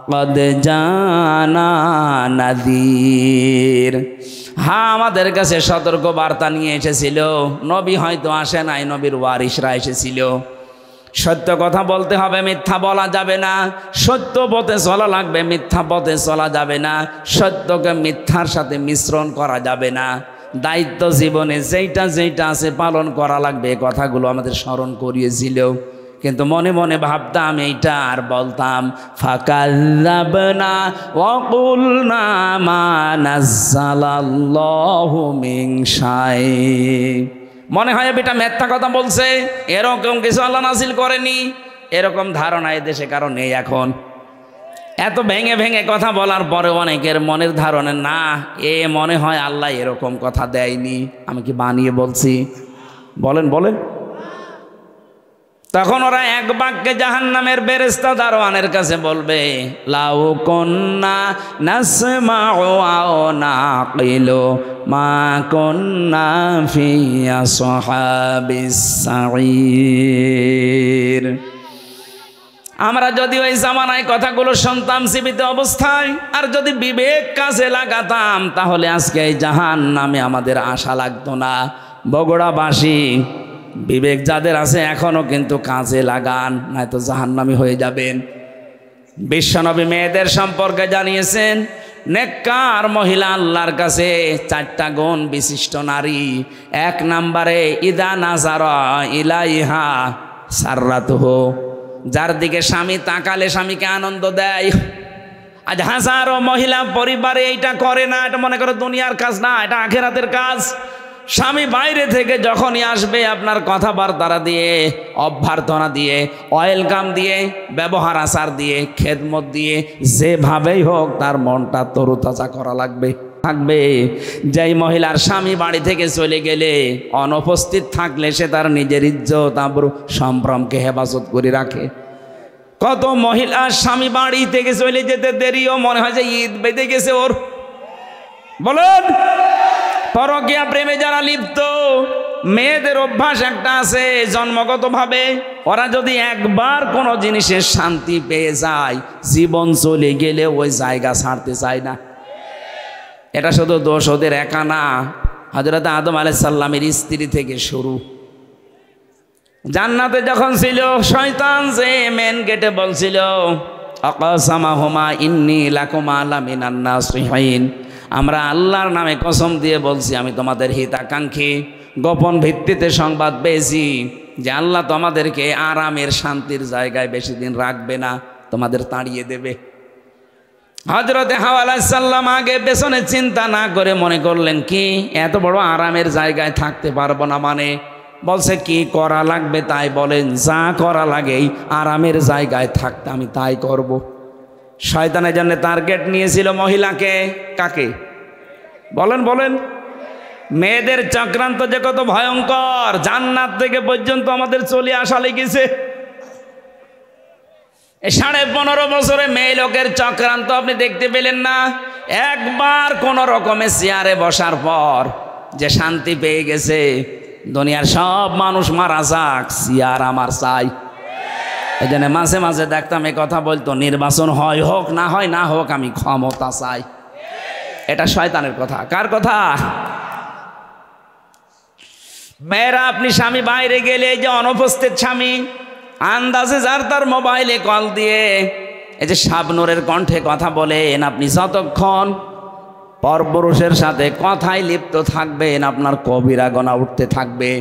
ক্বাদ জানা নাযীর। হ্যাঁ, আমাদের কাছে সতর্ক বার্তা নিয়ে এসেছিল। নবী হয়তো আসে নাই, নবীর ওয়ারিসরা এসেছিল। সত্য কথা বলতে হবে, মিথ্যা বলা যাবে না। সত্য পথে চলা লাগবে, মিথ্যা পথে চলা যাবে না। সত্যকে মিথ্যার সাথে মিশ্রণ করা যাবে না। দায়িত্ব জীবনে যেইটা যেইটা আছে পালন করা লাগবে, কথাগুলো আমাদের স্মরণ করিয়েছিল। কিন্তু মনে মনে ভাবতাম এইটা, আর বলতাম ফাকাল্লাবনা ওয়া কুলনা মা নাযালাল্লাহু মিন শাই। মনে হয় বেটা মিথ্যা কথা বলছে, এরকম কিছু আল্লাহ নাজিল করেনি। এরকম ধারণা এদেশে কারো নেই এখন। এত ভেঙে ভেঙে কথা বলার পরে অনেকের মনের ধারণা, না, এ মনে হয় আল্লাহ এরকম কথা দেয়নি, আমি কি বানিয়ে বলছি? বলেন বলেন। তখন ওরা এক বাক্যে জাহান্নামের বেরেস্তা দারোয়ানের কাছে বলবে, লাউ কুন্না নাসমাউ আও নাকিলু মা কুন্না ফি আসহাবিস সাঈর। আমরা যদি ওই জামানায় কথাগুলো শুনতাম জীবিত অবস্থায়, আর যদি বিবেক কাজে লাগাতাম, তাহলে আজকে এই জাহান্নামে আমাদের আশা লাগতো না। বগুড়াবাসী বিবেক যাদের আছে এখনো কিন্তু কাজে লাগান, নয়তো জাহান্নামী হয়ে যাবেন। বিশ্বনবী মেয়েদের সম্পর্কে জানিয়েছেন, নেককার মহিলা আল্লাহর কাছে 4টা গুণ বিশিষ্ট নারী। 1 নম্বরে ইদা নাজারা ইলাইহা সাররাতুহু, যার দিকে স্বামী তাকালে স্বামীকে আনন্দ দেয়। আজ হাজারো মহিলা পরিবারে এইটা করে না, এটা মনে করে দুনিয়ার কাজ না, এটা আখিরাতের কাজ। স্বামী বাইরে থেকে যখনই আসবে, আপনার কথাবার্তা দিয়ে, অভ্যর্থনা দিয়ে, ওয়েলকাম দিয়ে, ব্যবহার আচার দিয়ে, খেদমত দিয়ে, যেভাবেই হোক তার মনটা তরুতাজা করা থাকবে। যেই মহিলার স্বামী বাড়ি থেকে চলে গেলে, অনুপস্থিত থাকলে সে তার নিজের ইজ্জত আবরু সম্ভ্রমকে হেফাজত করে রাখে। কত মহিলার স্বামী বাড়ি থেকে চলে যেতে দেরিও মনে হয় যে ঈদ বেঁধে গেছে ওর। বলুন, পরকীয়া প্রেমে যারা লিপ্ত, মেয়েদের অভ্যাস একটা আছে জন্মগতভাবে, ওরা যদি একবার কোনো জিনিসের শান্তি পেয়ে যায়, জীবন চলে গেলে ওই জায়গা ছাড়তে চায় না। এটা শুধু দোষ ওদের একা না, হযরত আদম আলাইহিস সালামের স্ত্রী থেকে শুরু। জান্নাতে যখন ছিল, শয়তান যে মেন গেটে বলছিল, আকাসামাহুমা ইন্নী লাকুমা লামিনান নাসিহিন, আমরা আল্লাহর নামে কসম দিয়ে বলছি আমি তোমাদের হিতাকাঙ্ক্ষী। গোপন ভিত্তিতে সংবাদ পেয়েছি যে আল্লাহ তোমাদেরকে আরামের শান্তির জায়গায় বেশি দিন রাখবে না, তোমাদের তাড়িয়ে দেবে। হযরতে হাওয়া আলাইহিস সালাম আগে পেছনে চিন্তা না করে মনে করলেন, কি এত বড় আরামের জায়গায় থাকতে পারবো না, মানে বলছে কি করা লাগবে তাই বলেন, যা করা লাগে এই আরামের জায়গায় থাকতে আমি তাই করব। শয়তানের জন্য টার্গেট নিয়েছিল মহিলাকে। কাকে? বলেন বলেন। মেয়েদের চক্রান্ত যে কত ভয়ঙ্কর, জান্নাত থেকে পর্যন্ত আমাদের চলে আসা লেগেছে। 15.5 বছরে মেয়ে লোকের চক্রান্ত আপনি দেখতে পেলেন না? একবার কোন রকমে চেয়ারে বসার পর যে শান্তি পেয়ে গেছে, দুনিয়ার সব মানুষ মারা যাক, চেয়ার আমার চাই। এই জন্য মাঝে মাঝে দেখতাম এই কথা বলতো, নির্বাচন হয় হোক না হয় না হোক, আমি ক্ষমতা চাই। এটা শয়তানের কথা। কার কথা? মেয়েরা, আপনি স্বামী বাইরে গেলে, এই যে অনুপস্থিত স্বামী, আন্দাজে যার তার মোবাইলে কল দিয়ে এই যে শাবনূরের কণ্ঠে কথা বলেন, আপনি যতক্ষণ পরপুরুষের সাথে কথায় লিপ্ত থাকবেন, আপনার কবিরা গোনা উঠতে থাকবে।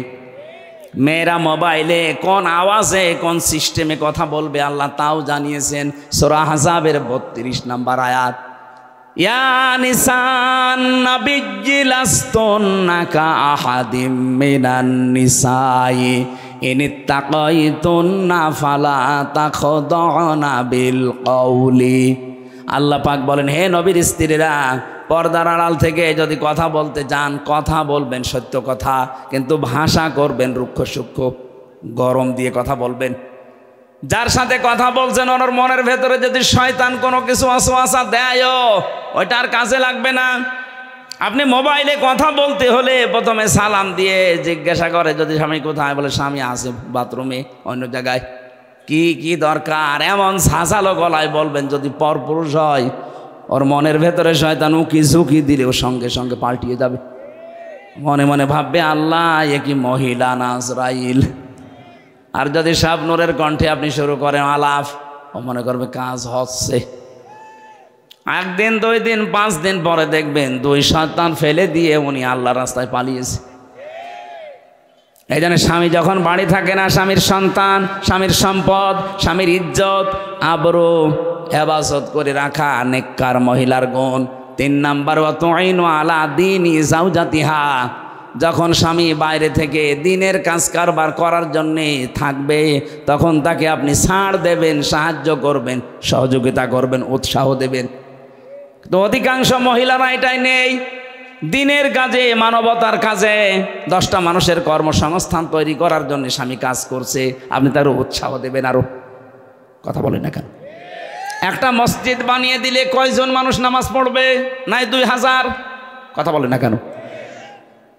মেয়েরা মোবাইলে কোন আওয়াজে কোন সিস্টেমে কথা বলবে আল্লাহ তাও জানিয়েছেন। সূরা আহজাবের 32 নম্বর আয়াত, ইয়া নিসান নাবিয়্যি লাস্তুন্না কা আহাদিম মিনান নিসাই ইনিত্তাকাইতুন্না ফালা তাখদাউনা বিল কওলি। আল্লাহ পাক বলেন, হে নবীর স্ত্রীরা, পর্দার আড়াল থেকে যদি কথা বলতে যান, কথা বলবেন সত্য কথা, কিন্তু ভাষা করবেন রুক্ষ সূক্ষ্ম, গরম দিয়ে কথা বলবেন। যার সাথে কথা বলছেন ওনার মনের ভেতরে যদি শয়তান কোনো কিছু ওয়াসওয়াসা দেয়, ওইটার কাজে লাগবে না। আপনি মোবাইলে কথা বলতে হলে প্রথমে সালাম দিয়ে জিজ্ঞাসা করে, যদি স্বামী কোথায়, বলে স্বামী আছে বাথরুমে অন্য জায়গায়। কি দরকার এমন ঝাঁঝালো গলায় বলবেন। যদি পরপুরুষ হয়, ওর মনের ভেতরে শয়তান উকি ঝুঁকি দিলে ও সঙ্গে সঙ্গে পাল্টিয়ে যাবে। মনে মনে ভাববে, আল্লাহ এ কি মহিলা না আজরাইল। আর যদি শাবনূরের কণ্ঠে আপনি শুরু করেন আলাপ, ও মনে করবে কাজ হচ্ছে। 1 দিন 2 দিন 5 দিন পরে দেখবেন 2 শয়তান ফেলে দিয়ে উনি আল্লাহর রাস্তায় পালিয়েছে। এই জন্য স্বামী যখন বাড়ি থাকে না, স্বামীর সন্তান, স্বামীর সম্পদ, স্বামীর ইজ্জত আবরু হেফাজত করে রাখা নেককার মহিলার গুণ। 3 নাম্বার, ওয়াতুইনু আলা দীনি যাওজাতিহা, যখন স্বামী বাইরে থেকে দিনের কাজ কারবার করার জন্যে থাকবে, তখন তাকে আপনি ছাড় দেবেন, সাহায্য করবেন, সহযোগিতা করবেন, উৎসাহ দেবেন। তো অধিকাংশ মহিলারা এটাই নেই। দিনের কাজে, মানবতার কাজে, 10টা মানুষের কর্মসংস্থান তৈরি করার জন্য স্বামী কাজ করছে, আপনি তার উৎসাহ দেবেন আরো? কথা বলেন না কেন? একটা মসজিদ বানিয়ে দিলে কয়জন মানুষ নামাজ পড়বে? নাই 2000। কথা বলেন না কেন?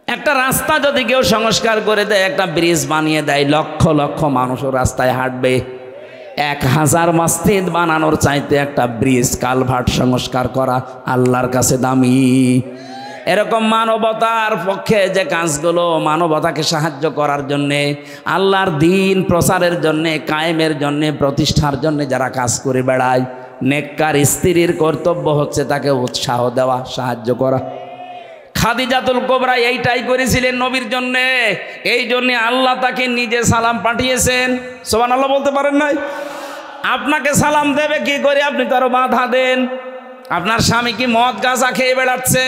একটা রাস্তা যদি কেউ সংস্কার করে দেয়, একটা ব্রিজ বানিয়ে দেয়, লক্ষ লক্ষ মানুষও রাস্তায় হাঁটবে। 1000 মসজিদ বানানোর চাইতে একটা ব্রিজ, কালভার্ট সংস্কার করা আল্লাহর কাছে দামি। এরকম মানবতার পক্ষে যে কাজগুলো, মানবতাকে সাহায্য করার জন্যে, আল্লাহর দ্বীন প্রচারের জন্যে, কায়েমের জন্যে, প্রতিষ্ঠার জন্যে যারা কাজ করে বেড়ায়, নেককার স্ত্রীর কর্তব্য হচ্ছে তাকে উৎসাহ দেওয়া, সাহায্য করা। খাদিজাতুল কুবরা এইটাই করেছিলেন নবীর জন্যে। এই জন্যে আল্লাহ তাকে নিজে সালাম পাঠিয়েছেন। সুবহানাল্লাহ বলতে পারেন নাই? আপনাকে সালাম দেবে কি করে? আপনি তো আরো বাধা দেন। আপনার স্বামী কি মদ গাঁজা খেয়ে বেড়াচ্ছে?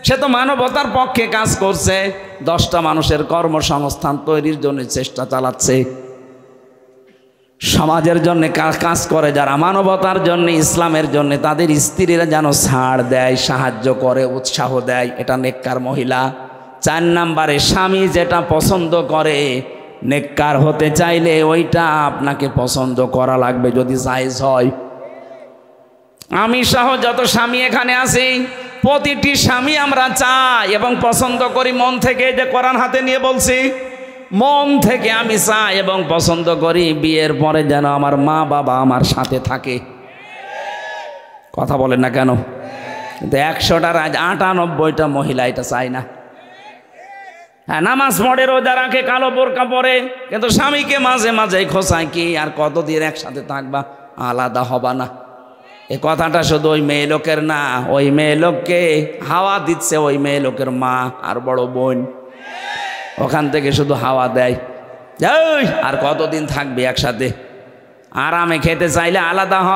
সে তো মানবতার পক্ষে কাজ করছে, 10টা মানুষের কর্মসংস্থান তৈরির জন্য চেষ্টা চালাচ্ছে। সমাজের জন্য কাজ করে যারা, মানবতার জন্য, ইসলামের জন্য, তাদের স্ত্রীরা যেন ছাড় দেয়, সাহায্য করে, উৎসাহ দেয়। এটা নেককার মহিলা। 4 নম্বরে, স্বামী যেটা পছন্দ করে, নেককার হতে চাইলে ওইটা আপনাকে পছন্দ করা লাগবে যদি জায়েজ হয়। আমি সহ যত স্বামী এখানে আছি, প্রতিটি স্বামী আমরা চাই এবং পছন্দ করি মন থেকে। যে কোরআন হাতে নিয়ে বলছি, মন থেকে আমি চাই এবং পছন্দ করি বিয়ের পরে যেন আমার মা বাবা আমার সাথে থাকে। কথা বলেন না কেন? কিন্তু 100টার আজ 98টা মহিলা এটা চায় না। হ্যাঁ, নামাজ পড়ে, রোজা রাখে, কালো বোরকা পরে, কিন্তু স্বামীকে মাঝে মাঝে খোঁচায় কি আর কতদিন একসাথে থাকবা, আলাদা হবা না। এ কথাটা শুধু ওই মেয়ে লোকের না, ওই মেয়ে লোককে হাওয়া দিচ্ছে ওই মেয়ে লোকের মা আর বড় বোন। ওখান থেকে শুধু হাওয়া দেয়, আর কতদিন থাকবে একসাথে? আরামে খেতে চাইলে আলাদা হ।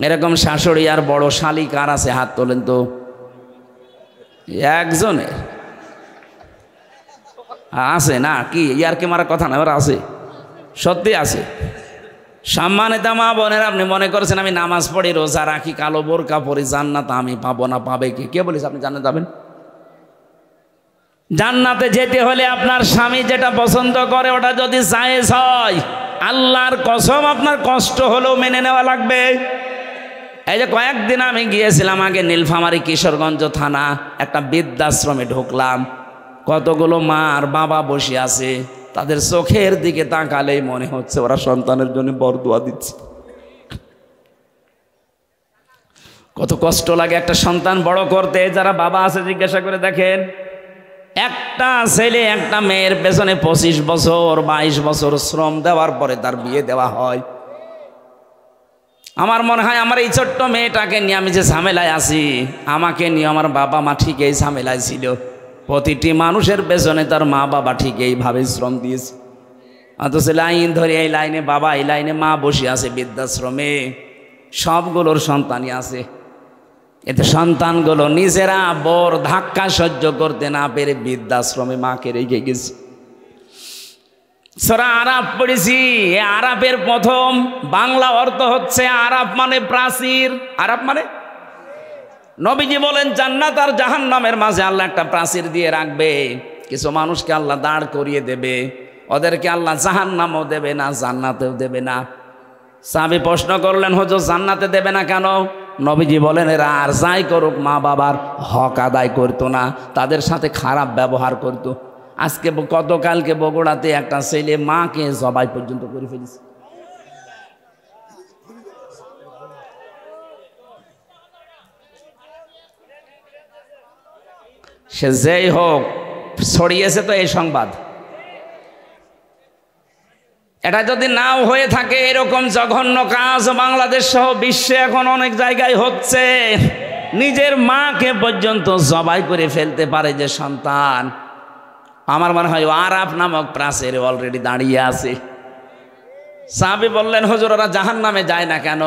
এরকম শাশুড়ি আর বড় শালি কার আছে? হাত তোলেন তো। একজনে আছে না? কি ইয়ার কি মারা কথা না, ওরা আছে, সত্যি আছে। সম্মানিত মা বোনেরা, আপনি মনে করছেন আমি নামাজ পড়ি, রোজা রাখি, কালো বোরকা পরি, জান্নাত আমি পাবো না? পাবে কি? কে বলিস আপনি জান্নাত যাবেন? জান্নাতে যেতে হলে আপনার স্বামী যেটা পছন্দ করে ওটা যদি জায়েজ হয়, আল্লাহর কসম আপনার কষ্ট হলেও মেনে নেওয়া লাগবে। এই যে কয়েকদিন আমি গিয়েছিলাম আগে নীলফামারী কিশোরগঞ্জ থানা, একটা বৃদ্ধাশ্রমে ঢুকলাম। কতগুলো মা আর বাবা বসে আছে, তাদের চোখের দিকে তাকালেই মনে হচ্ছে ওরা সন্তানের জন্য বরদোয়া দিচ্ছে। কত কষ্ট লাগে একটা সন্তান বড় করতে। যারা বাবা আছে জিজ্ঞাসা করে দেখেন, একটা ছেলে একটা মেয়ের পেছনে 25 বছর 22 বছর শ্রম দেওয়ার পরে তার বিয়ে দেওয়া হয়। আমার মনে হয় আমার এই ছোট্ট মেয়েটাকে নিয়ে আমি যে ঝামেলায় আছি, আমাকে নিয়ে আমার বাবা মা ঠিক এই ঝামেলায় ছিল। প্রতিটি মানুষের পেছনে তার মা বাবা ঠিক এইভাবে শ্রম দিয়েছে। অথচ লাইন ধরে এই লাইনে বাবা, এই লাইনে মা বসে আছে বৃদ্ধাশ্রমে, সবগুলোর সন্তানই আছে। এতে সন্তানগুলো নিজেরা বর ধাক্কা সহ্য করতে না পেরে বৃদ্ধাশ্রমে মাকে রেখে গেছে। সূরা আরাফ পড়েছি। আরাফের প্রথম বাংলা অর্থ হচ্ছে আরাফ মানে প্রাচীর। আরাফ মানে, নবীজি বলেন জান্নাত আর জাহান্নামের মাঝে আল্লাহ একটা প্রাচীর দিয়ে রাখবে। কিছু মানুষকে আল্লাহ দাঁড় করিয়ে দেবে, ওদেরকে আল্লাহ জাহান্নামও দেবে না, জান্নাতেও দেবে না। সাহাবী প্রশ্ন করলেন, হুজুর জান্নাতে দেবে না কেন? নবীজি বলেন এরা আর যাই করুক মা বাবার হক আদায় করতো না, তাদের সাথে খারাপ ব্যবহার করতো। আজকে গতকালকে বগুড়াতে একটা ছেলে মাকে জবাই পর্যন্ত করে ফেলেছে। সে যেই হোক, ছড়িয়েছে তো এই সংবাদ। এটা যদি নাও হয়ে থাকে, এরকম জঘন্য কাজ বাংলাদেশ সহ বিশ্বে এখন অনেক জায়গায় হচ্ছে। নিজের মাকে পর্যন্ত জবাই করে ফেলতে পারে যে সন্তান। আমার মনে হয় আরাফ নামক প্রাচীরে অলরেডি দাঁড়িয়ে আছে। সাহাবী বললেন, হুজুর ওরা জাহান্নামে যায় না কেন?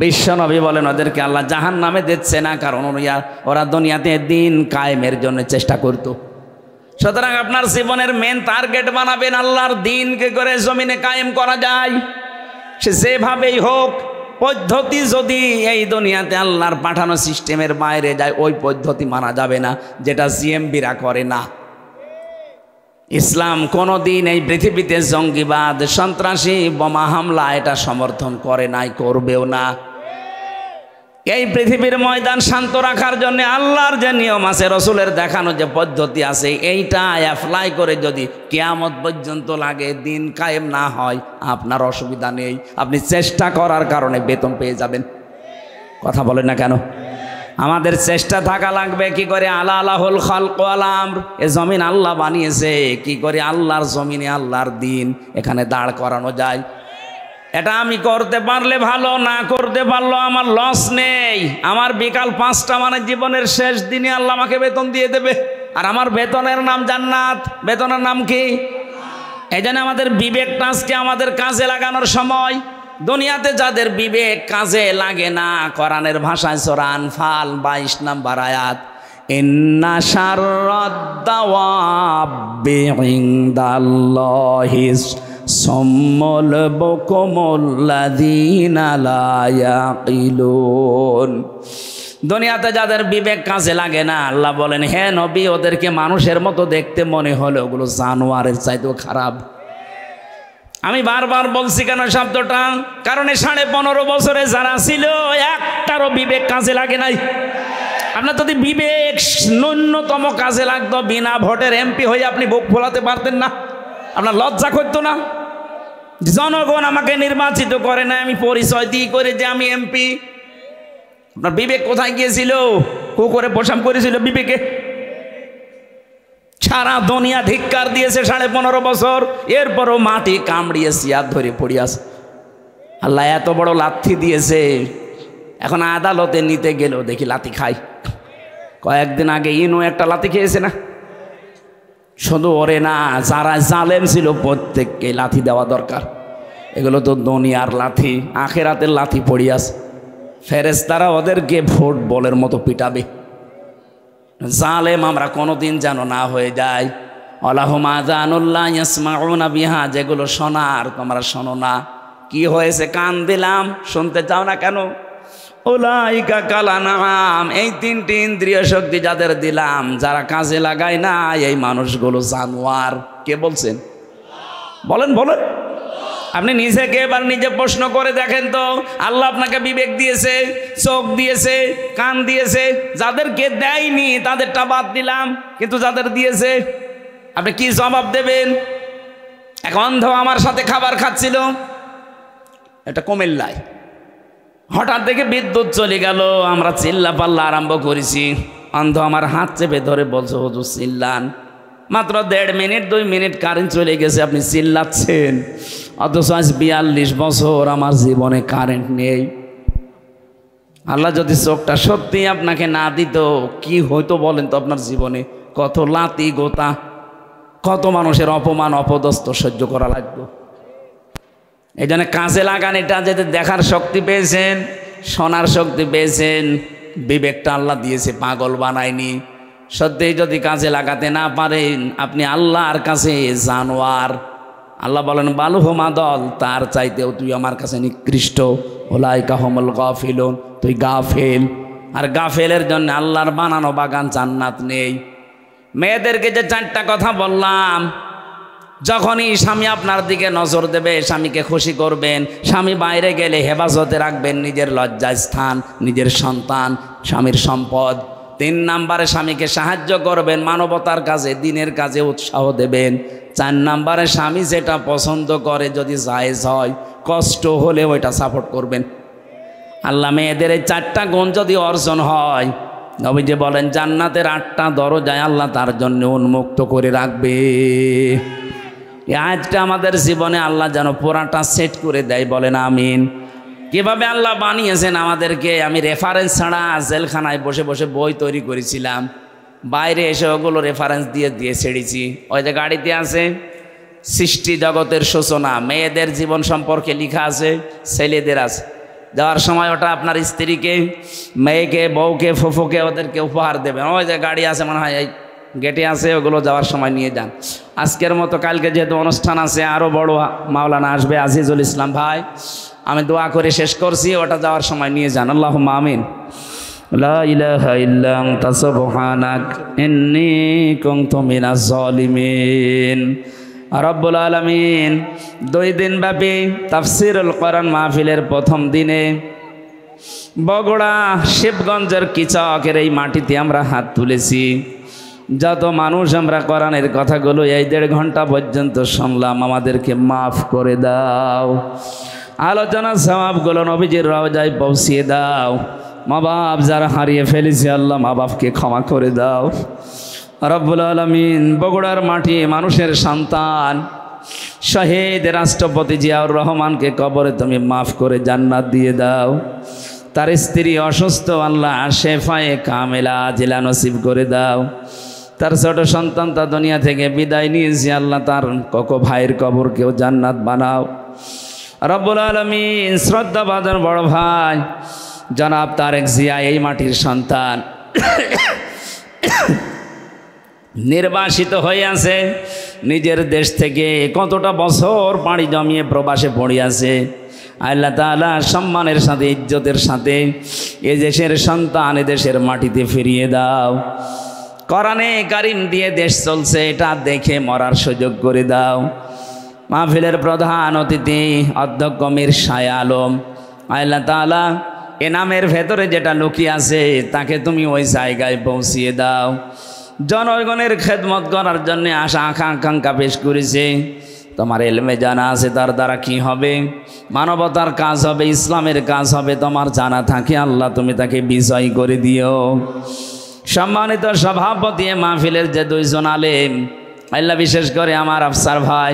বিশ্বনবী বলেন ওদেরকে আল্লাহ জাহান্নামে দিচ্ছে না, কারণ ওরা দুনিয়াতে দিন কায়েমের জন্য চেষ্টা করত। সুতরাং আপনার জীবনের মেন টার্গেট বানাবেন আল্লাহর দিনকে করে জমিনে কায়েম করা যায়। সে যেভাবেই হোক, পদ্ধতি যদি এই দুনিয়াতে আল্লাহর পাঠানো সিস্টেমের বাইরে যায়, ওই পদ্ধতি মানা যাবে না, যেটা জিএমবিরা করে না। ইসলাম কোনোদিন এই পৃথিবীতে জঙ্গিবাদ, সন্ত্রাসী, বোমা হামলা এটা সমর্থন করে নাই, করবেও না। এই পৃথিবীর ময়দান শান্ত রাখার জন্য আল্লাহর যে নিয়ম আছে, রসুলের দেখানো যে পদ্ধতি আছে, এইটা অ্যাপ্লাই করে যদি কিয়ামত পর্যন্ত লাগে, দিন কায়েম না হয়, আপনার অসুবিধা নেই, আপনি চেষ্টা করার কারণে বেতন পেয়ে যাবেন। কথা বলেন না কেন? আমাদের চেষ্টা থাকা লাগবে। কি করে? আলা আলাহুল খালক ওয়াল আমর, এ জমিন আল্লাহ বানিয়েছে, কি করে আল্লাহর জমিনে আল্লাহর দিন এখানে দাঁড় করানো যায়। এটা আমি করতে পারলে ভালো, না করতে পারলো আমার লস নেই। আমার বিকাল 5টা মানে জীবনের শেষ দিনে আল্লাহ আমাকে বেতন দিয়ে দেবে, আর আমার বেতনের নাম জান্নাত। বেতনের নাম কি? এই জন্য আমাদের বিবেকটা আজকে আমাদের কাজে লাগানোর সময়। দুনিয়াতে যাদের বিবেক কাজে লাগে না, কোরআনের ভাষায় সূরা আনফাল 22 নম্বর আয়াত, ইন্না শাররাদ দাওয়াবি ইনদাল্লাহি সাম্মুল বুকুমুল্লাযীনা লা ইয়াকিলুন। দুনিয়াতে যাদের বিবেক কাজে লাগে না, আল্লাহ বলেন, হে নবী, ওদেরকে মানুষের মতো দেখতে মনে হলে ওগুলো জানোয়ারের চাইতেও খারাপ। আমি বারবার বলছি কেন শব্দটা? কারণ 15.5 বছরে যারা ছিল, একটারও বিবেক কাজে লাগে নাই। আপনার যদি বিবেক ন্যূনতম কাজে লাগতো, বিনা ভোটের এমপি হয়ে আপনি বুক ফোলাতে পারতেন না? আপনার লজ্জা করতো না? জনগণ আমাকে নির্বাচিত করে না, আমি পরিচয় দিই করে যে আমি এমপি। আপনার বিবেক কোথায় গিয়েছিল? কুকুরে পোশাম করেছিল বিবেকে? সারা দুনিয়া ধিক্কার দিয়েছে 15.5 বছর, এরপরও মাটি কামড়িয়ে সিয়াদ ধরে পড়িয়াছে। আল্লাহ এত বড় লাথি দিয়েছে, এখন আদালতে নিতে গেলেও দেখি লাথি খাই। কয়েকদিন আগে ইনু একটা লাথি খেয়েছে না? শুধু ওরে না, যারা জালেম ছিল প্রত্যেককে লাথি দেওয়া দরকার। এগুলো তো দুনিয়ার লাথি, আখেরাতের লাথি পড়িয়াছে। ফেরেশতারা ওদেরকে ফুটবলের মতো পিটাবে। জালেম আমরা কোনোদিন যেন না হয়ে যায়। আল্লাহুম্মা আযানুল্লাহ ইয়াসমাউনা বিহা, যেগুলো শোনার তোমরা শোনো না। কি হয়েছে? কান দিলাম, শুনতে চাও না কেন? উলাইকা কালানাম, এই 3টি ইন্দ্রিয় শক্তি যাদের দিলাম, যারা কাজে লাগায় না, এই মানুষগুলো জানোয়ার। কে বলছেন? বলেন বলেন। আপনি নিজেকে এবার নিজে প্রশ্ন করে দেখেন তো। আল্লাহ আপনাকে বিবেক দিয়েছে, চোখ দিয়েছে, কান দিয়েছে। যাদেরকে দেয়নি তাদেরটা বাদ দিলাম, কিন্তু যাদের দিয়েছে আপনি কি জবাব দেবেন? এক অন্ধ আমার সাথে খাবার খাচ্ছিল, এটা কুমিল্লায়। হঠাৎ দেখে বিদ্যুৎ চলে গেল, আমরা চিল্লা পাল্লা আরম্ভ করেছি। অন্ধ আমার হাত চেপে ধরে বলছে, হুজুর চিল্লান। মাত্র 1.5 মিনিট 2 মিনিট কারেন্ট চলে গেছে, আপনি চিল্লাচ্ছেন। অথচ আজ 42 বছর আমার জীবনে কারেন্ট নেই। আল্লাহ যদি চোখটা সত্যি আপনাকে না দিত, কি হইতো বলেন তো আপনার জীবনে? কত লাতি গোতা, কত মানুষের অপমান অপদস্থ সহ্য করা লাগতো। এই জন্য কাজে লাগান। এটা যদি দেখার শক্তি পেয়েছেন, শোনার শক্তি পেয়েছেন, বিবেকটা আল্লাহ দিয়েছে, পাগল বানায়নি। সত্যি যদি কাজে লাগাতে না পারেন, আপনি আল্লাহর কাছে জানোয়ার। আল্লাহ বলেন, বালুহুমা দল, তার চাইতেও তুই আমার কাছে নিকৃষ্ট। উলাইকা হুমুল গাফিলুন, তুই গাফেল। আর গাফেলের জন্য আল্লাহর বানানো বাগান জান্নাত নেই। মেয়েদেরকে যে 4টা কথা বললাম, যখনই স্বামী আপনার দিকে নজর দেবে, স্বামীকে খুশি করবেন। স্বামী বাইরে গেলে হেফাজতে রাখবেন নিজের লজ্জাস্থান, নিজের সন্তান, স্বামীর সম্পদ। 3 নম্বরে স্বামীকে সাহায্য করবেন, মানবতার কাজে, দিনের কাজে উৎসাহ দেবেন। 4 নম্বরে স্বামী যেটা পছন্দ করে যদি জায়েজ হয়, কষ্ট হলে ওইটা সাপোর্ট করবেন। আল্লাহ মেয়েদের এই 4টা গুণ যদি অর্জন হয়, নবীজি বলেন জান্নাতের 8টা দরজায় আল্লাহ তার জন্য উন্মুক্ত করে রাখবে। এই আয়াতটা আমাদের জীবনে আল্লাহ যেন পুরাটা সেট করে দেয়, বলেন আমিন। কিভাবে আল্লাহ বানিয়েছেন আমাদেরকে, আমি রেফারেন্স ছাড়া জেলখানায় বসে বসে বই তৈরি করেছিলাম। বাইরে এসে ওগুলো রেফারেন্স দিয়ে দিয়ে ছেড়েছি। ওই যে গাড়িতে আছে সৃষ্টি জগতের সূচনা, মেয়েদের জীবন সম্পর্কে লেখা আছে, ছেলেদের আছে। যাওয়ার সময় ওটা আপনার স্ত্রীকে, মেয়েকে, বউকে, ফুফুকে ওদেরকে উপহার দেবেন। ওই যে গাড়ি আছে মনে হয় এই গেটে আছে, ওগুলো যাওয়ার সময় নিয়ে যান। আজকের মতো কালকে যেহেতু অনুষ্ঠান আছে, আরও বড় মাওলানা আসবে, আজিজুল ইসলাম ভাই, আমি দোয়া করে শেষ করছি, ওটা যাওয়ার সময় নিয়ে যান। আল্লাহুম্মা আমিন। লা ইলাহা ইল্লা আনতা সুবহানাক ইন্নী কুনতু মিনাজ জালিমিন। রব্বুল আলামিন 2 দিন ব্যাপী তাফসীরুল কোরআন মাহফিলের প্রথম দিনে বগুড়া শিবগঞ্জের কিচকের এই মাটিতে আমরা হাত তুলেছি। যত মানুষ আমরা কোরআনের কথাগুলো এই 1.5 ঘন্টা পর্যন্ত শুনলাম, আমাদেরকে মাফ করে দাও। আলোচনার সওয়াবগুলো নবীজির রওজায় পৌঁছিয়ে দাও। মা বাপ যারা হারিয়ে ফেলেছে আল্লাহ মা বাপকে ক্ষমা করে দাও। রব্বুল আলামিন বগুড়ার মাটি মানুষের সন্তান শহীদ রাষ্ট্রপতি জিয়াউর রহমানকে কবরে তুমি মাফ করে জান্নাত দিয়ে দাও। তার স্ত্রী অসুস্থ, আল্লাহ শেফায়ে কামেলা আজিলা নসিব করে দাও। তার ছোট সন্তান তা দুনিয়া থেকে বিদায় নিয়েছে, আল্লাহ তার কোকো ভাইয়ের কবরকেও জান্নাত বানাও। রব্বুল আলামিন শ্রদ্ধাভাজন বড় ভাই জনাব তারেক জিয়া এই মাটির সন্তান, নির্বাসিত হয়ে আছে নিজের দেশ থেকে, কতটা বছর পাড়ি জমিয়ে প্রবাসে পড়ে আছে। আল্লাহ তাআলা সম্মানের সাথে ইজ্জতের সাথে এ দেশের সন্তান এ দেশের মাটিতে ফিরিয়ে দাও। কোরআনে কারিম দিয়ে দেশ চলছে এটা দেখে মরার সুযোগ করে দাও। মাহফিলের প্রধান অতিথি অধ্যক্ষ মীর শাহ আলম, আল্লাহ তাআলা এ নামের ভেতরে যেটা লুকিয়ে আছে তাকে তুমি ওই জায়গায় পৌঁছিয়ে দাও। জনগণের খেদমত করার জন্য আশা আকাঙ্ক্ষা পেশ করেছে, তোমার এলমে জানা আছে তার দ্বারা কি হবে, মানবতার কাজ হবে, ইসলামের কাজ হবে, তোমার জানা থাকে আল্লাহ তুমি তাকে বিজয় করে দিও। সম্মানিত সভাপতি মাহফিলের যে 2 জন আলেম, আল্লাহ বিশেষ করে আমার আফসার ভাই,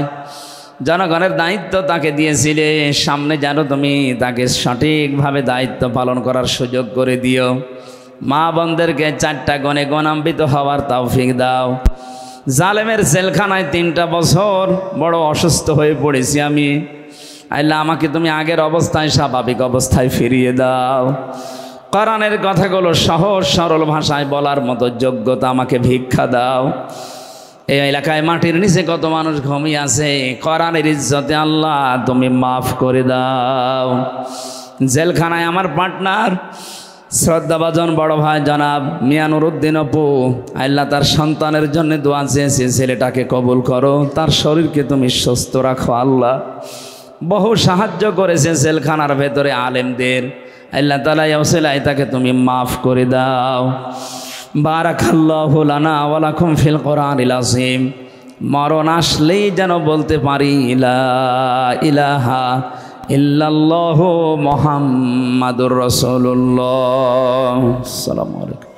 জনগণের দায়িত্ব তাকে দিয়েছিলে, সামনে যেন তুমি তাকে সঠিকভাবে দায়িত্ব পালন করার সুযোগ করে দিও। মা বোনদেরকে 4টা গুণে গুণান্বিত হওয়ার তৌফিক দাও। জালেমের জেলখানায় 3টা বছর বড় অসুস্থ হয়ে পড়েছি আমি, আল্লাহ আমাকে তুমি আগের অবস্থায় স্বাভাবিক অবস্থায় ফিরিয়ে দাও। কোরআনের কথাগুলো সহজ সরল ভাষায় বলার মতো যোগ্যতা আমাকে ভিক্ষা দাও। এই এলাকায় মাটির নিচে কত মানুষ ঘুমিয়ে আছে, কোরআনের ইজ্জতে আল্লাহ তুমি মাফ করে দাও। জেলখানায় আমার পার্টনার শ্রদ্ধাভাজন বড় ভাই জনাব মিয়া নুরুদ্দিন অপু, আল্লাহ তার সন্তানের জন্য দোয়া চেয়েছে, ছেলেটাকে কবুল করো, তার শরীরকে তুমি সুস্থ রাখো। আল্লাহ বহু সাহায্য করেছে জেলখানার ভেতরে আলেমদের, আল্লাহ তাআলা ওসিলায় তাকে তুমি মাফ করে দাও। বারাকাল্লাহু লানা ওয়া লাকুম ফিল কোরআনিল আযীম। মরণ আসলেই যেন বলতে পারি লা ইলাহা ইল্লাল্লাহু মুহাম্মাদুর রাসূলুল্লাহ। আসসালামু আলাইকুম।